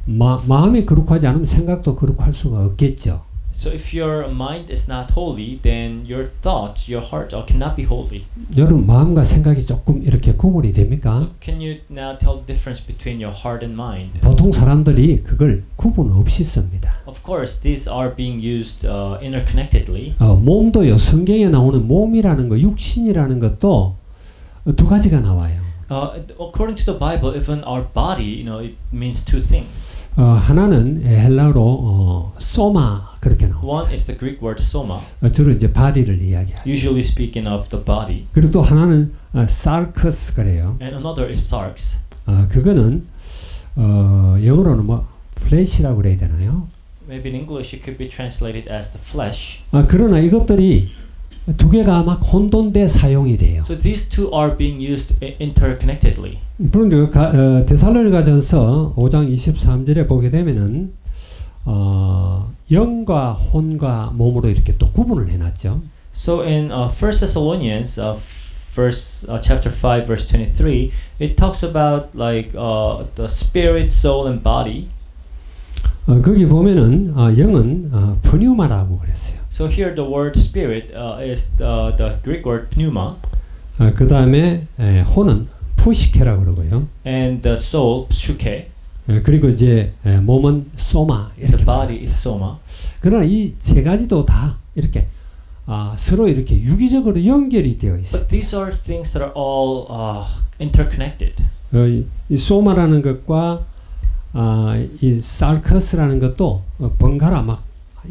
마음이 거룩하지 않으면 생각도 거룩할 수가 없겠죠. So if your mind is not holy, then your thoughts, your heart cannot be holy. 여러분 마음과 생각이 조금 이렇게 구분이 됩니까? So can you now tell the difference between your heart and mind? 보통 사람들이 그걸 구분 없이 씁니다. Of course, these are being used interconnectedly. 몸도요. 성경에 나오는 몸이라는 거, 육신이라는 것도 두 가지가 나와요. According to the Bible, even our body, it means two things. 하나는 헬라어로 소마 그렇게 나와요. One is the Greek word soma. 주로 이제 body를 이야기해요. Usually speaking of the body. 그리고 또 하나는 sarcus 그래요. And another is sarx. 그거는 영어로는 뭐 flesh라고 그래야 되나요? Maybe in English it could be translated as the flesh. 그러나 이것들이 두 개가 막 혼돈돼 사용이 돼요. So these two are being used interconnectedly. 물론 데살로니가전서 5장 23절에 보게 되면은 영과 혼과 몸으로 이렇게 또 구분을 해놨죠. So in 1 Thessalonians chapter 5 verse 23, it talks about like the spirit, soul, and body. 거기 보면은 영은 pneumara고 그랬어요. So here the word spirit is the Greek word pneuma. 그 다음에 혼은 푸시케라고 그러고요. And the soul, psyche. 그리고 이제 몸은 soma The 이렇게. body is soma. 그러나 이 세 가지도 다 이렇게 서로 이렇게 유기적으로 연결이 되어 있어요. But these are things that are all interconnected. 이 소마라는 것과 이 살커스라는 것도 번갈아 막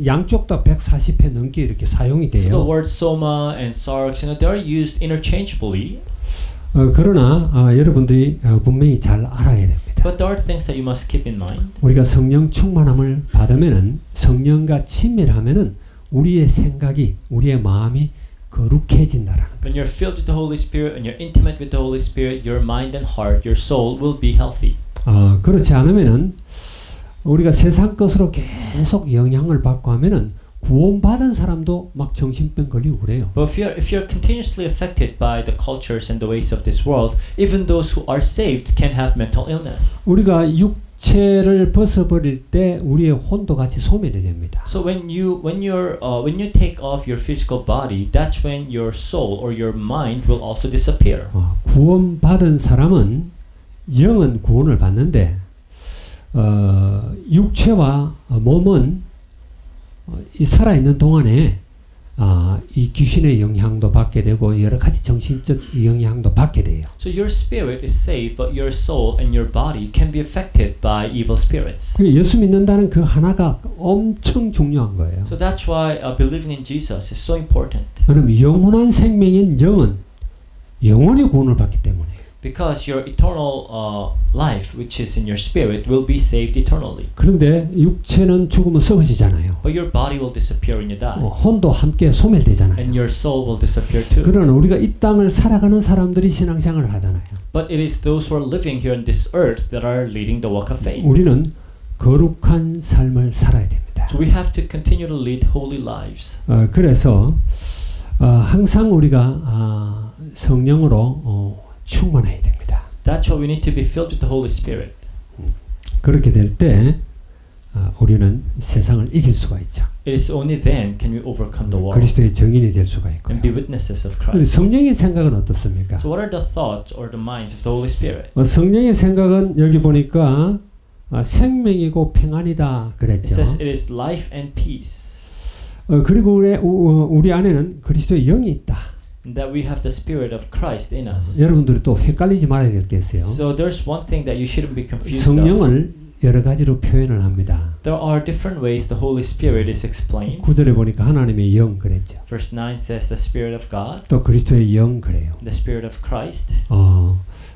양쪽 다 140회 넘게 이렇게 사용이 So the 돼요. word soma and sarx, they are used interchangeably. 그러나 여러분들이 분명히 잘 알아야 됩니다. But there are things that you must keep in mind. 우리가 성령 충만함을 받으면은 성령과 친밀하면은 우리의 생각이 우리의 마음이 거룩해진다라는 거예요. When you're filled with the Holy Spirit and you're intimate with the Holy Spirit, your mind and heart, your soul will be healthy. 그렇지 않으면은 우리가 세상 것으로 계속 영향을 받고 하면은 구원받은 사람도 막 정신병 걸리고 그래요. But if you're continuously affected by the cultures and the ways of this world, even those who are saved can have mental illness. 우리가 육체를 벗어버릴 때 우리의 혼도 같이 소멸이 됩니다. So when you take off your physical body, that's when your soul or your mind will also disappear. 구원받은 사람은 영은 구원을 받는데 육체와 몸은 이 살아있는 동안에 이 귀신의 영향도 받게 되고 여러 가지 정신적 영향도 받게 돼요. So your spirit is saved, but your soul and your body can be affected by evil spirits. 예수 믿는다는 그 하나가 엄청 중요한 거예요. So that's why believing in Jesus is so important. 그럼 영원한 생명인 영은 영원히 구원을 받기 때문에. Because your eternal life, which is in your spirit, will be saved eternally. 그런데 육체는 죽으면 썩어지잖아요. But your body will disappear when you die. 혼도 함께 소멸되잖아요. And your soul will disappear too. 그러나 우리가 이 땅을 살아가는 사람들이 신앙생활을 하잖아요. But it is those who are living here on this earth that are leading the walk of faith. 우리는 거룩한 삶을 살아야 됩니다. So we have to continue to lead holy lives. 그래서 항상 우리가 성령으로 충만해야 됩니다. That's why we need to be filled with the Holy Spirit. 그렇게 될 때 우리는 세상을 이길 수가 있죠. It is only then can we overcome the world 그리스도의 증인이 될 수가 있고요. and be witnesses of Christ. 성령의 생각은 어떻습니까? So what are the thoughts or the minds of the Holy Spirit? 성령의 생각은 여기 보니까 생명이고 평안이다 It 그랬죠. says it is life and peace. 그리고 우리 안에는 그리스도의 영이 있다. And that we have the Spirit of Christ in us. 여러분들이 또 헷갈리지 말아야 될 게 있어요. So there's one thing that you shouldn't be confused of. 성령을 여러 가지로 표현을 합니다. There are different ways the Holy Spirit is explained. 9절에 보니까 하나님의 영 그랬죠. Verse 9 says the Spirit of God, 또 그리스도의 영 그래요. the Spirit of Christ.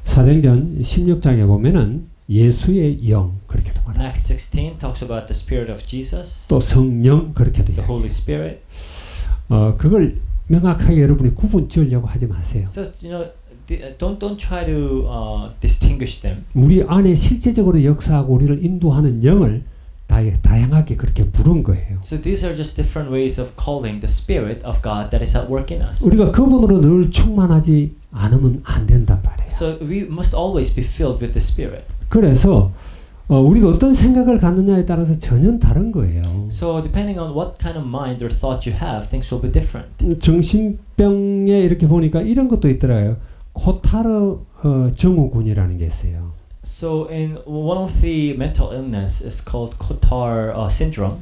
사도행전 16장에 보면은 예수의 영 그렇게도 말해요. Acts 16 talks about the Spirit of Jesus, 또 성령 그렇게도 the 해요. Holy Spirit. 그걸 명확하게 여러분이 구분 지으려고 하지 마세요. So don't try to distinguish them. 우리 안에 실제적으로 역사하고 우리를 인도하는 영을 다양하게 그렇게 부른 거예요. So these are just different ways of calling the Spirit of God that is at work in us. 우리가 그분으로 늘 충만하지 않으면 안 된단 말이에요. So we must always be filled with the Spirit. 그래서 우리가 어떤 생각을 갖느냐에 따라서 전혀 다른 거예요. So depending on what kind of mind or thought you have, things will be different. 정신병에 이렇게 보니까 이런 것도 있더라고요. 코타르 증후군이라는 게 있어요. So in one of the mental illness is called Cotard syndrome.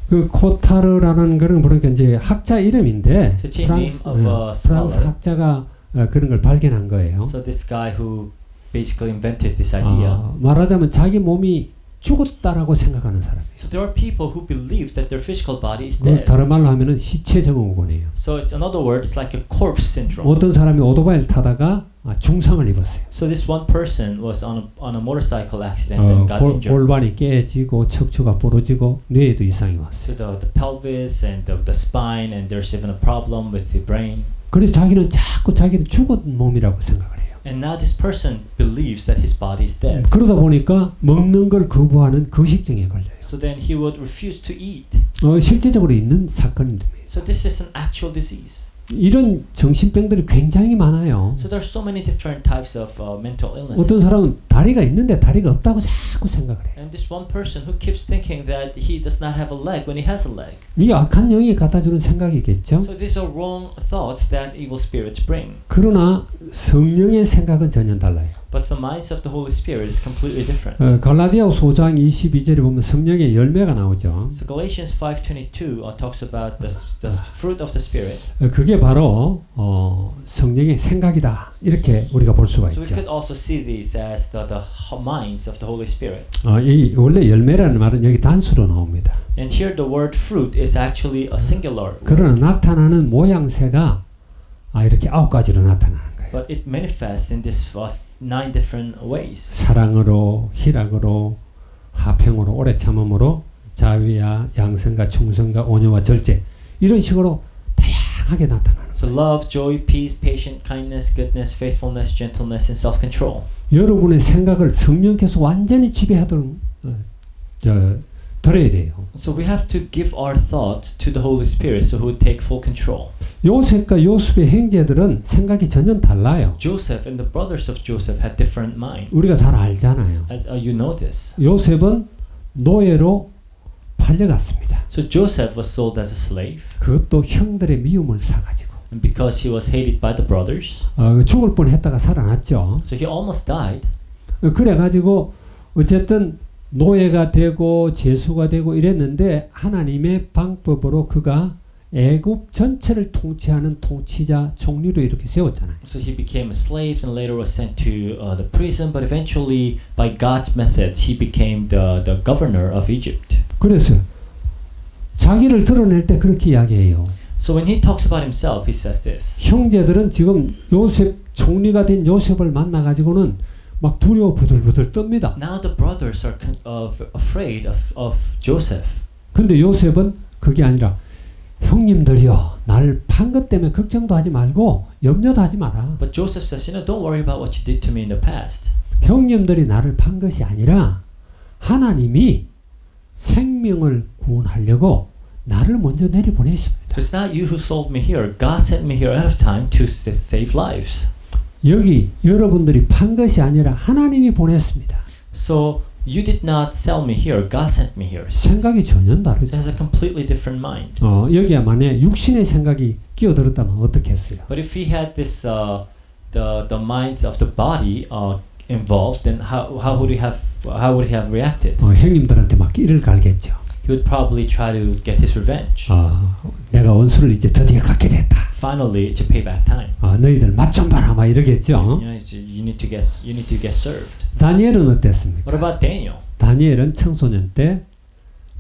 그 코타르라는 거는 그러니까 이제 학자 이름인데 So it's a name of a 프랑스 scholar. 학자가 그런 걸 발견한 거예요. So this guy who basically invented this idea. 말하자면 자기 몸이 죽었다라고 생각하는 사람이에요. So there are people who believe that their physical body is 그걸 dead. 다른 말로 하면은 시체 증후군이에요. So it's another word. It's like a corpse syndrome. 어떤 사람이 오토바이를 타다가 중상을 입었어요. So this one person was on a motorcycle accident and got injured. 골반이 깨지고 척추가 부러지고 뇌에도 이상이 왔어요. So the pelvis and the spine, and there's even a problem with the brain. 그래서 자기는 자꾸 자기는 죽은 몸이라고 생각을 해요. And now this person believes that his body is dead. 그러다 보니까 먹는 걸 거부하는 거식증에 걸려요. So then he would refuse to eat. 실제적으로 있는 사건입니다. So this is an actual disease. 이런 정신병들이 굉장히 많아요. So there are so many different types of mental illnesses. 어떤 사람은 다리가 있는데 다리가 없다고 자꾸 생각을 해요. And this one person who keeps thinking that he does not have a leg when he has a leg. 이 악한 영이 갖다 주는 생각이겠죠. So these are wrong thoughts that evil spirits bring. 그러나 성령의 생각은 전혀 달라요. But the minds of the Holy Spirit is completely different. 갈라디아서 5장 22절에 보면 성령의 열매가 나오죠. So Galatians 5:22 talks about the fruit of the Spirit. 그게 바로 성령의 생각이다. 이렇게 우리가 볼 수가 So we 있죠. could also see these as the minds of the Holy Spirit. 이 원래 열매라는 말은 여기 단수로 나옵니다. And here the word fruit is actually a singular. 그러나 나타나는 모양새가 이렇게 9가지로 나타나는 거예요. But it manifests in this 9 different ways. 사랑으로, 희락으로, 화평으로, 오래 참음으로, 자비와 양성과 충성과 온유와 절제 이런 식으로 다양하게 나타나는 So love, joy, peace, patience, kindness, goodness, faithfulness, gentleness, and self-control. 여러분의 생각을 성령께서 완전히 지배하도록 들어야 돼요. So we have to give our thoughts to the Holy Spirit, so who would take full control. 요셉과 요셉의 형제들은 생각이 전혀 달라요. Joseph and the brothers of Joseph had different minds. 우리가 잘 알잖아요. As you know this. 요셉은 노예로 팔려갔습니다. So Joseph was sold as a slave. 그것도 형들의 미움을 사가지고. And because he was hated by the brothers. 죽을 뻔했다가 살아났죠. So he almost died. 그래가지고 어쨌든 노예가 되고 제수가 되고 이랬는데 하나님의 방법으로 그가 애굽 전체를 통치하는 통치자 총리로 이렇게 세웠잖아요. So he became a slave and later was sent to the prison, but eventually by God's methods he became the governor of Egypt. 그래서 자기를 드러낼 때 그렇게 이야기해요. So when he talks about himself, he says this. 형제들은 지금 요셉 총리가 된 요셉을 만나 가지고는 막 두려워 부들부들 떱니다. Now the brothers are afraid of Joseph. 근데 요셉은 그게 아니라 형님들이여 나를 판 것 때문에 걱정도 하지 말고 염려도 하지 마라. But Joseph says, don't worry about what you did to me in the past. 형님들이 나를 판 것이 아니라 하나님이 생명을 구원하려고 나를 먼저 내려보내십니다. So it's not you who sold me here. God sent me here ahead of time to save lives. 여기 여러분들이 판 것이 아니라 하나님이 보냈습니다. So you did not sell me here. God sent me here. 생각이 전혀 So 다르죠. it has a completely different mind. 여기에 만약에 육신의 생각이 끼어들었다면 어떻게 했어요? But if he had this the minds of the body involved, then how would he have reacted? 형님들한테 막 끼를 갈겠죠. He would probably try to get his revenge. 내가 원수를 이제 드디어 갖게 됐다. Finally, to pay back time. 너희들 맛 좀 봐라 막 이러겠죠. You need to get served. 다니엘은 어땠습니까? What about Daniel? 다니엘은 청소년 때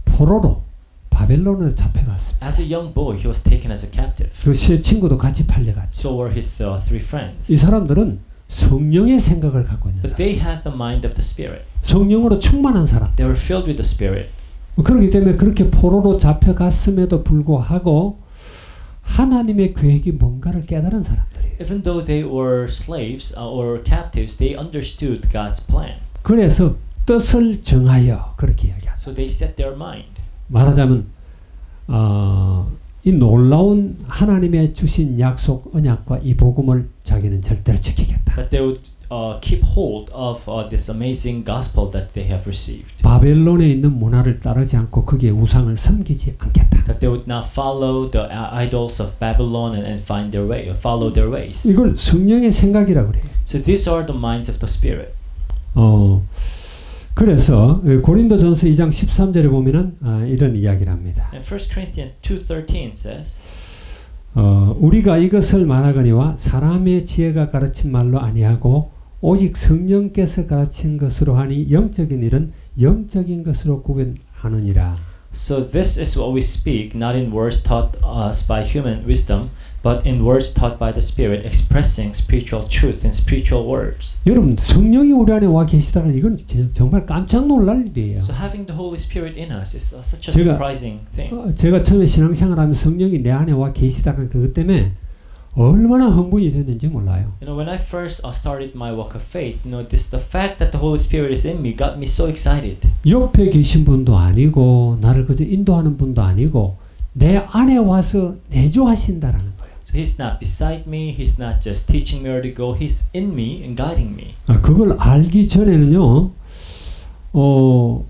포로로 바벨론으로 잡혀갔습니다. As a young boy, he was taken as a captive. 그 세 친구도 같이 팔려갔죠. So were his 3 friends. 이 사람들은 성령의 생각을 갖고 있는 But 사람. they had the mind of the Spirit. 성령으로 충만한 사람. They were filled with the Spirit. 그렇기 때문에 그렇게 포로로 잡혀갔음에도 불구하고 하나님의 계획이 뭔가를 깨달은 사람들이에요. Even though they were slaves or captives, they understood God's plan. 그래서 뜻을 정하여 그렇게 이야기하죠. So they set their mind. 말하자면 이 놀라운 하나님의 주신 약속 언약과 이 복음을 자기는 절대로 지키겠다. That they would keep hold of this amazing gospel that they have received. 바벨론에 있는 문화를 따르지 않고 거기에 우상을 섬기지 않겠다. That they would not follow the idols of Babylon and find their way or follow their ways. 이걸 성령의 생각이라고 그래요. So these are the minds of the Spirit. 그래서 고린도전서 2장 13절에 보면은 이런 이야기를 합니다. And 1 Corinthians 2:13 says, 우리가 이것을 말하거니와 사람의 지혜가 가르친 말로 아니하고 오직 성령께서 가르친 것으로 하니 영적인 일은 영적인 것으로 구별하느니라. So this is what we speak, not in words taught us by human wisdom, but in words taught by the Spirit, expressing spiritual truth in spiritual words. 여러분 성령이 우리 안에 와 계시다는 이건 정말 깜짝 놀랄 일이에요. So having the Holy Spirit in us is such a 제가- surprising thing. 제가 처음에 신앙생활하면 성령이 내 안에 와 계시다는 그것 때문에 얼마나 흥분이 됐는지 몰라요. You know, when I first started my walk of faith, you know, the fact that the Holy Spirit is in me got me so excited. 옆에 계신 분도 아니고 나를 그저 인도하는 분도 아니고 내 안에 와서 내주하신다라는 거예요. So He's not beside me. He's not just teaching me where to go. He's in me and guiding me. 그걸 알기 전에는요,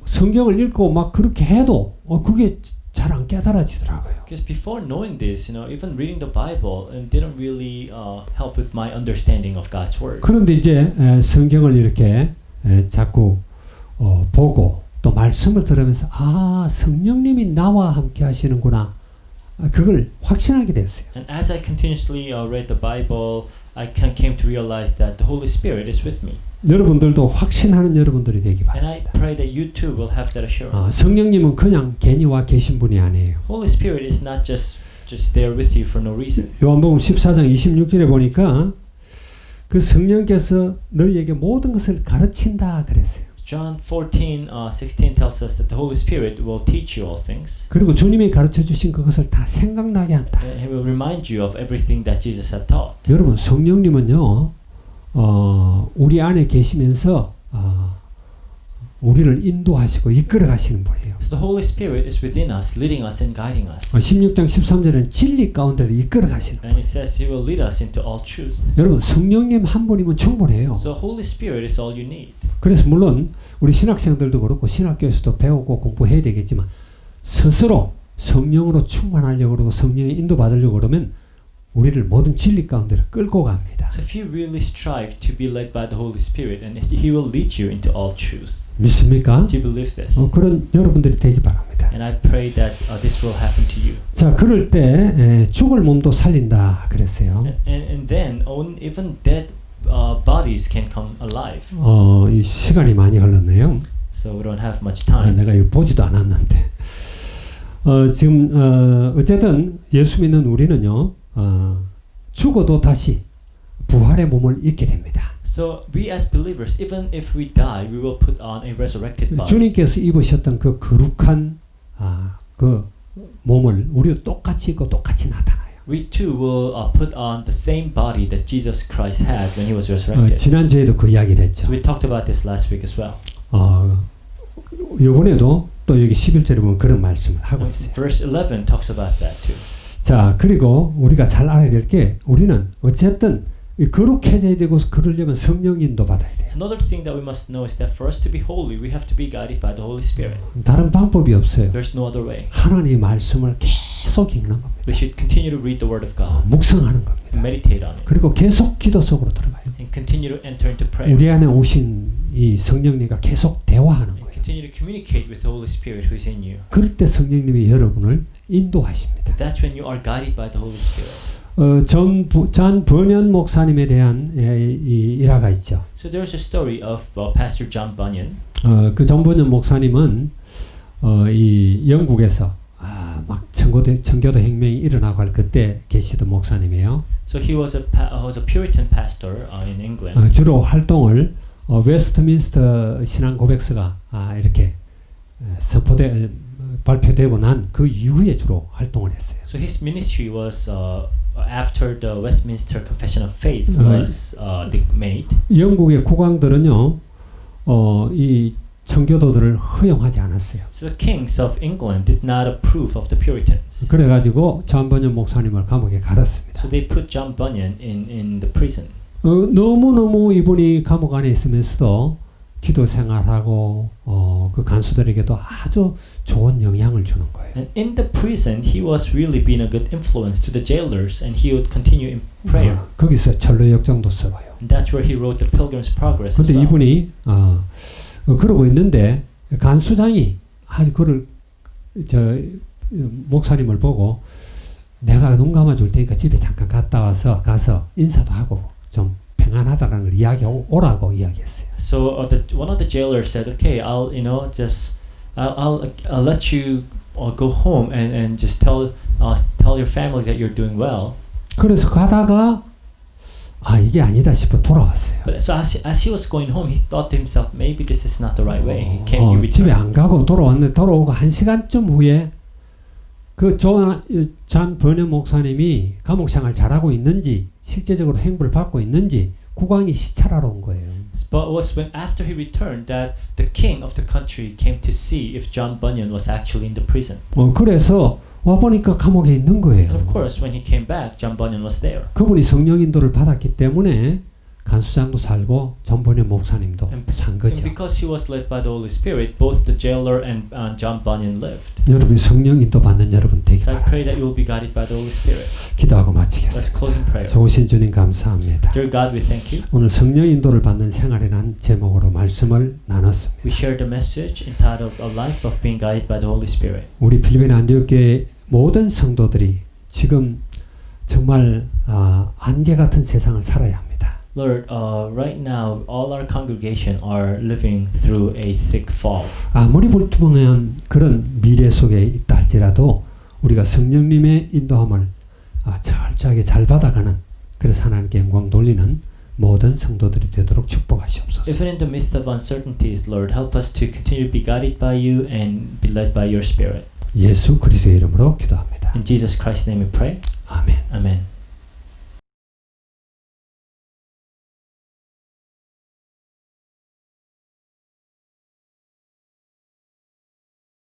성경을 읽고 막 그렇게 해도 그게 잘 안 깨달아지더라고요. Because before knowing this, you know, even reading the Bible didn't really help with my understanding of God's word. 그런데 이제 성경을 이렇게 자꾸 보고 또 말씀을 들으면서 성령님이 나와 함께 하시는구나. 그걸 확신하게 됐어요. And as I continuously read the Bible, I came to realize that the Holy Spirit is with me. 여러분들도 확신하는 여러분들이 되기 And I 바랍니다. pray that you too will have that assurance. 성령님은 그냥 괜히 와 계신 분이 아니에요. Holy Spirit is not just there with you for no reason. 요한복음 14장 26절에 보니까 그 성령께서 너희에게 모든 것을 가르친다 그랬어요. John 14:16 tells us that the Holy Spirit will teach you all things. 그리고 주님이 가르쳐 주신 그것을 다 생각나게 한다. And He will remind you of everything that Jesus had taught. 여러분 성령님은요, 우리 안에 계시면서 우리를 인도하시고 이끌어 가시는 분이에요. So the Holy Spirit is within us, leading us and guiding us. 16장 13절에는 진리 가운데를 이끌어 가시는 And 분이에요. it says He will lead us into all truth. 여러분 성령님 한 분이면 충분해요. So Holy Spirit is all you need. 그래서 물론 우리 신학생들도 그렇고 신학교에서도 배우고 공부해야 되겠지만 스스로 성령으로 충만하려고 그러고 성령의 인도받으려고 그러면 우리를 모든 진리 가운데로 끌고 갑니다. So if you really strive to be led by the Holy Spirit, and He will lead you into all truth. 믿습니까? Do you believe this? 그런 여러분들이 되기 바랍니다. And I pray that this will happen to you. 자, 그럴 때 죽을 몸도 살린다 그랬어요. And then even dead bodies can come alive. 이 시간이 많이 흘렀네요. So we don't have much time. 내가 이거 보지도 않았는데 지금 어쨌든 예수 믿는 우리는요, 죽어도 다시 부활의 몸을 입게 됩니다. So we as believers, even if we die, we will put on a resurrected body. 주님께서 입으셨던 그 거룩한 그 몸을 우리도 똑같이 입고 똑같이 나타나요. We too will put on the same body that Jesus Christ had when He was resurrected. 지난주에도 그 이야기를 했죠. So we talked about this last week as well. 이번에도 또 여기 11절에 보면 그런 말씀을 하고 있어요. Verse 11 talks about that too. 자, 그리고 우리가 잘 알아야 될 게 우리는 어쨌든 거룩해져야 되고 그러려면 성령 인도 받아야 돼요. So another thing that we must know is that for us to be holy, we have to be guided by the Holy Spirit. 다른 방법이 없어요. There's no other way. 하나님의 말씀을 계속 읽는 겁니다. We should continue to read the Word of God, 묵상하는 겁니다. meditate on it, 그리고 계속 기도 속으로 들어가요. and continue to enter into prayer. 우리 안에 오신 이 성령님과 계속 대화하는 And 거예요. continue to communicate with the Holy Spirit who is in you. 그럴 때 성령님이 여러분을 인도하십니다. That's when you are guided by the Holy Spirit. 존 버년 목사님에 대한 이 일화가 있죠. So there's a story of Pastor John Bunyan. 그 존 버년 목사님은 이 영국에서 막 청교도 혁명이 일어나고 할 그때 계시던 목사님이에요. So he was a Puritan pastor in England. 주로 활동을 웨스트민스터 신앙 고백서가 이렇게 발표되고 난 그 이후에 주로 활동을 했어요. So his ministry was after the Westminster Confession of Faith was made. 영국의 국왕들은요, 이 청교도들을 허용하지 않았어요. So the kings of England did not approve of the Puritans. 그래가지고 존 버년 목사님을 감옥에 가뒀습니다. So they put John Bunyan in the prison. 너무너무 이분이 감옥 안에 있으면서도 기도 생활하고 그 간수들에게도 아주 좋은 영향을 주는 거예요. And in the prison, he was really being a good influence to the jailers, and he would continue in prayer. 거기서 전로 역정도 써봐요. And that's where he wrote the Pilgrim's Progress. as 근데 well. 이분이 그러고 있는데 간수장이 아주 그를 목사님을 보고 내가 눈 감아 줄 테니까 집에 잠깐 가서 인사도 하고 좀 평안하다는 걸 이야기하고 오라고 이야기했어요. So one of the jailers said, "Okay, I'll let you go home and just tell your family that you're doing well." 그래서 가다가 이게 아니다 싶어 돌아왔어요. But so as he was going home, he thought to himself, maybe this is not the right way. He 집에 returned. 안 가고 돌아왔는데 돌아오고 1시간쯤 후에 그 존 버넷 목사님이 감옥 생활 잘하고 있는지 실제적으로 행부를 받고 있는지 국왕이 시찰하러 온 거예요. But it was when after he returned that the king of the country came to see if John Bunyan was actually in the prison. 그래서 와 보니까 감옥에 있는 거예요. And of course, when he came back, John Bunyan was there. 그분이 성령 인도를 받았기 때문에 간수장도 살고 존 버넷 목사님도 산 거죠. And because he was led by the Holy Spirit, both the jailer and John Bunyan lived. 여러분 성령 인도 받는 여러분 되기 So I 바랍니다. pray that you will be guided by the Holy Spirit. 기도하고 Let's 마치겠습니다. close in prayer. 좋으신 주님 감사합니다. Dear God, we thank you. 오늘 성령 인도를 받는 생활이라는 제목으로 말씀을 나눴습니다. We shared a message entitled "A Life of Being Guided by the Holy Spirit." 우리 필리핀 안디옥교회 모든 성도들이 지금 정말 안개 같은 세상을 살아야 합니다. Lord, right now, all our congregation are living through a thick fog. 아무리 불투명한 그런 미래 속에 있다 할지라도 우리가 성령님의 인도함을 철저하게 잘 받아가는, 그래서 하나님께 영광 돌리는 모든 성도들이 되도록 축복하시옵소서. Even in the midst of uncertainties, Lord, help us to continue to be guided by you and be led by your Spirit. 예수 그리스도의 이름으로 기도합니다. In Jesus Christ's name we pray. 아멘.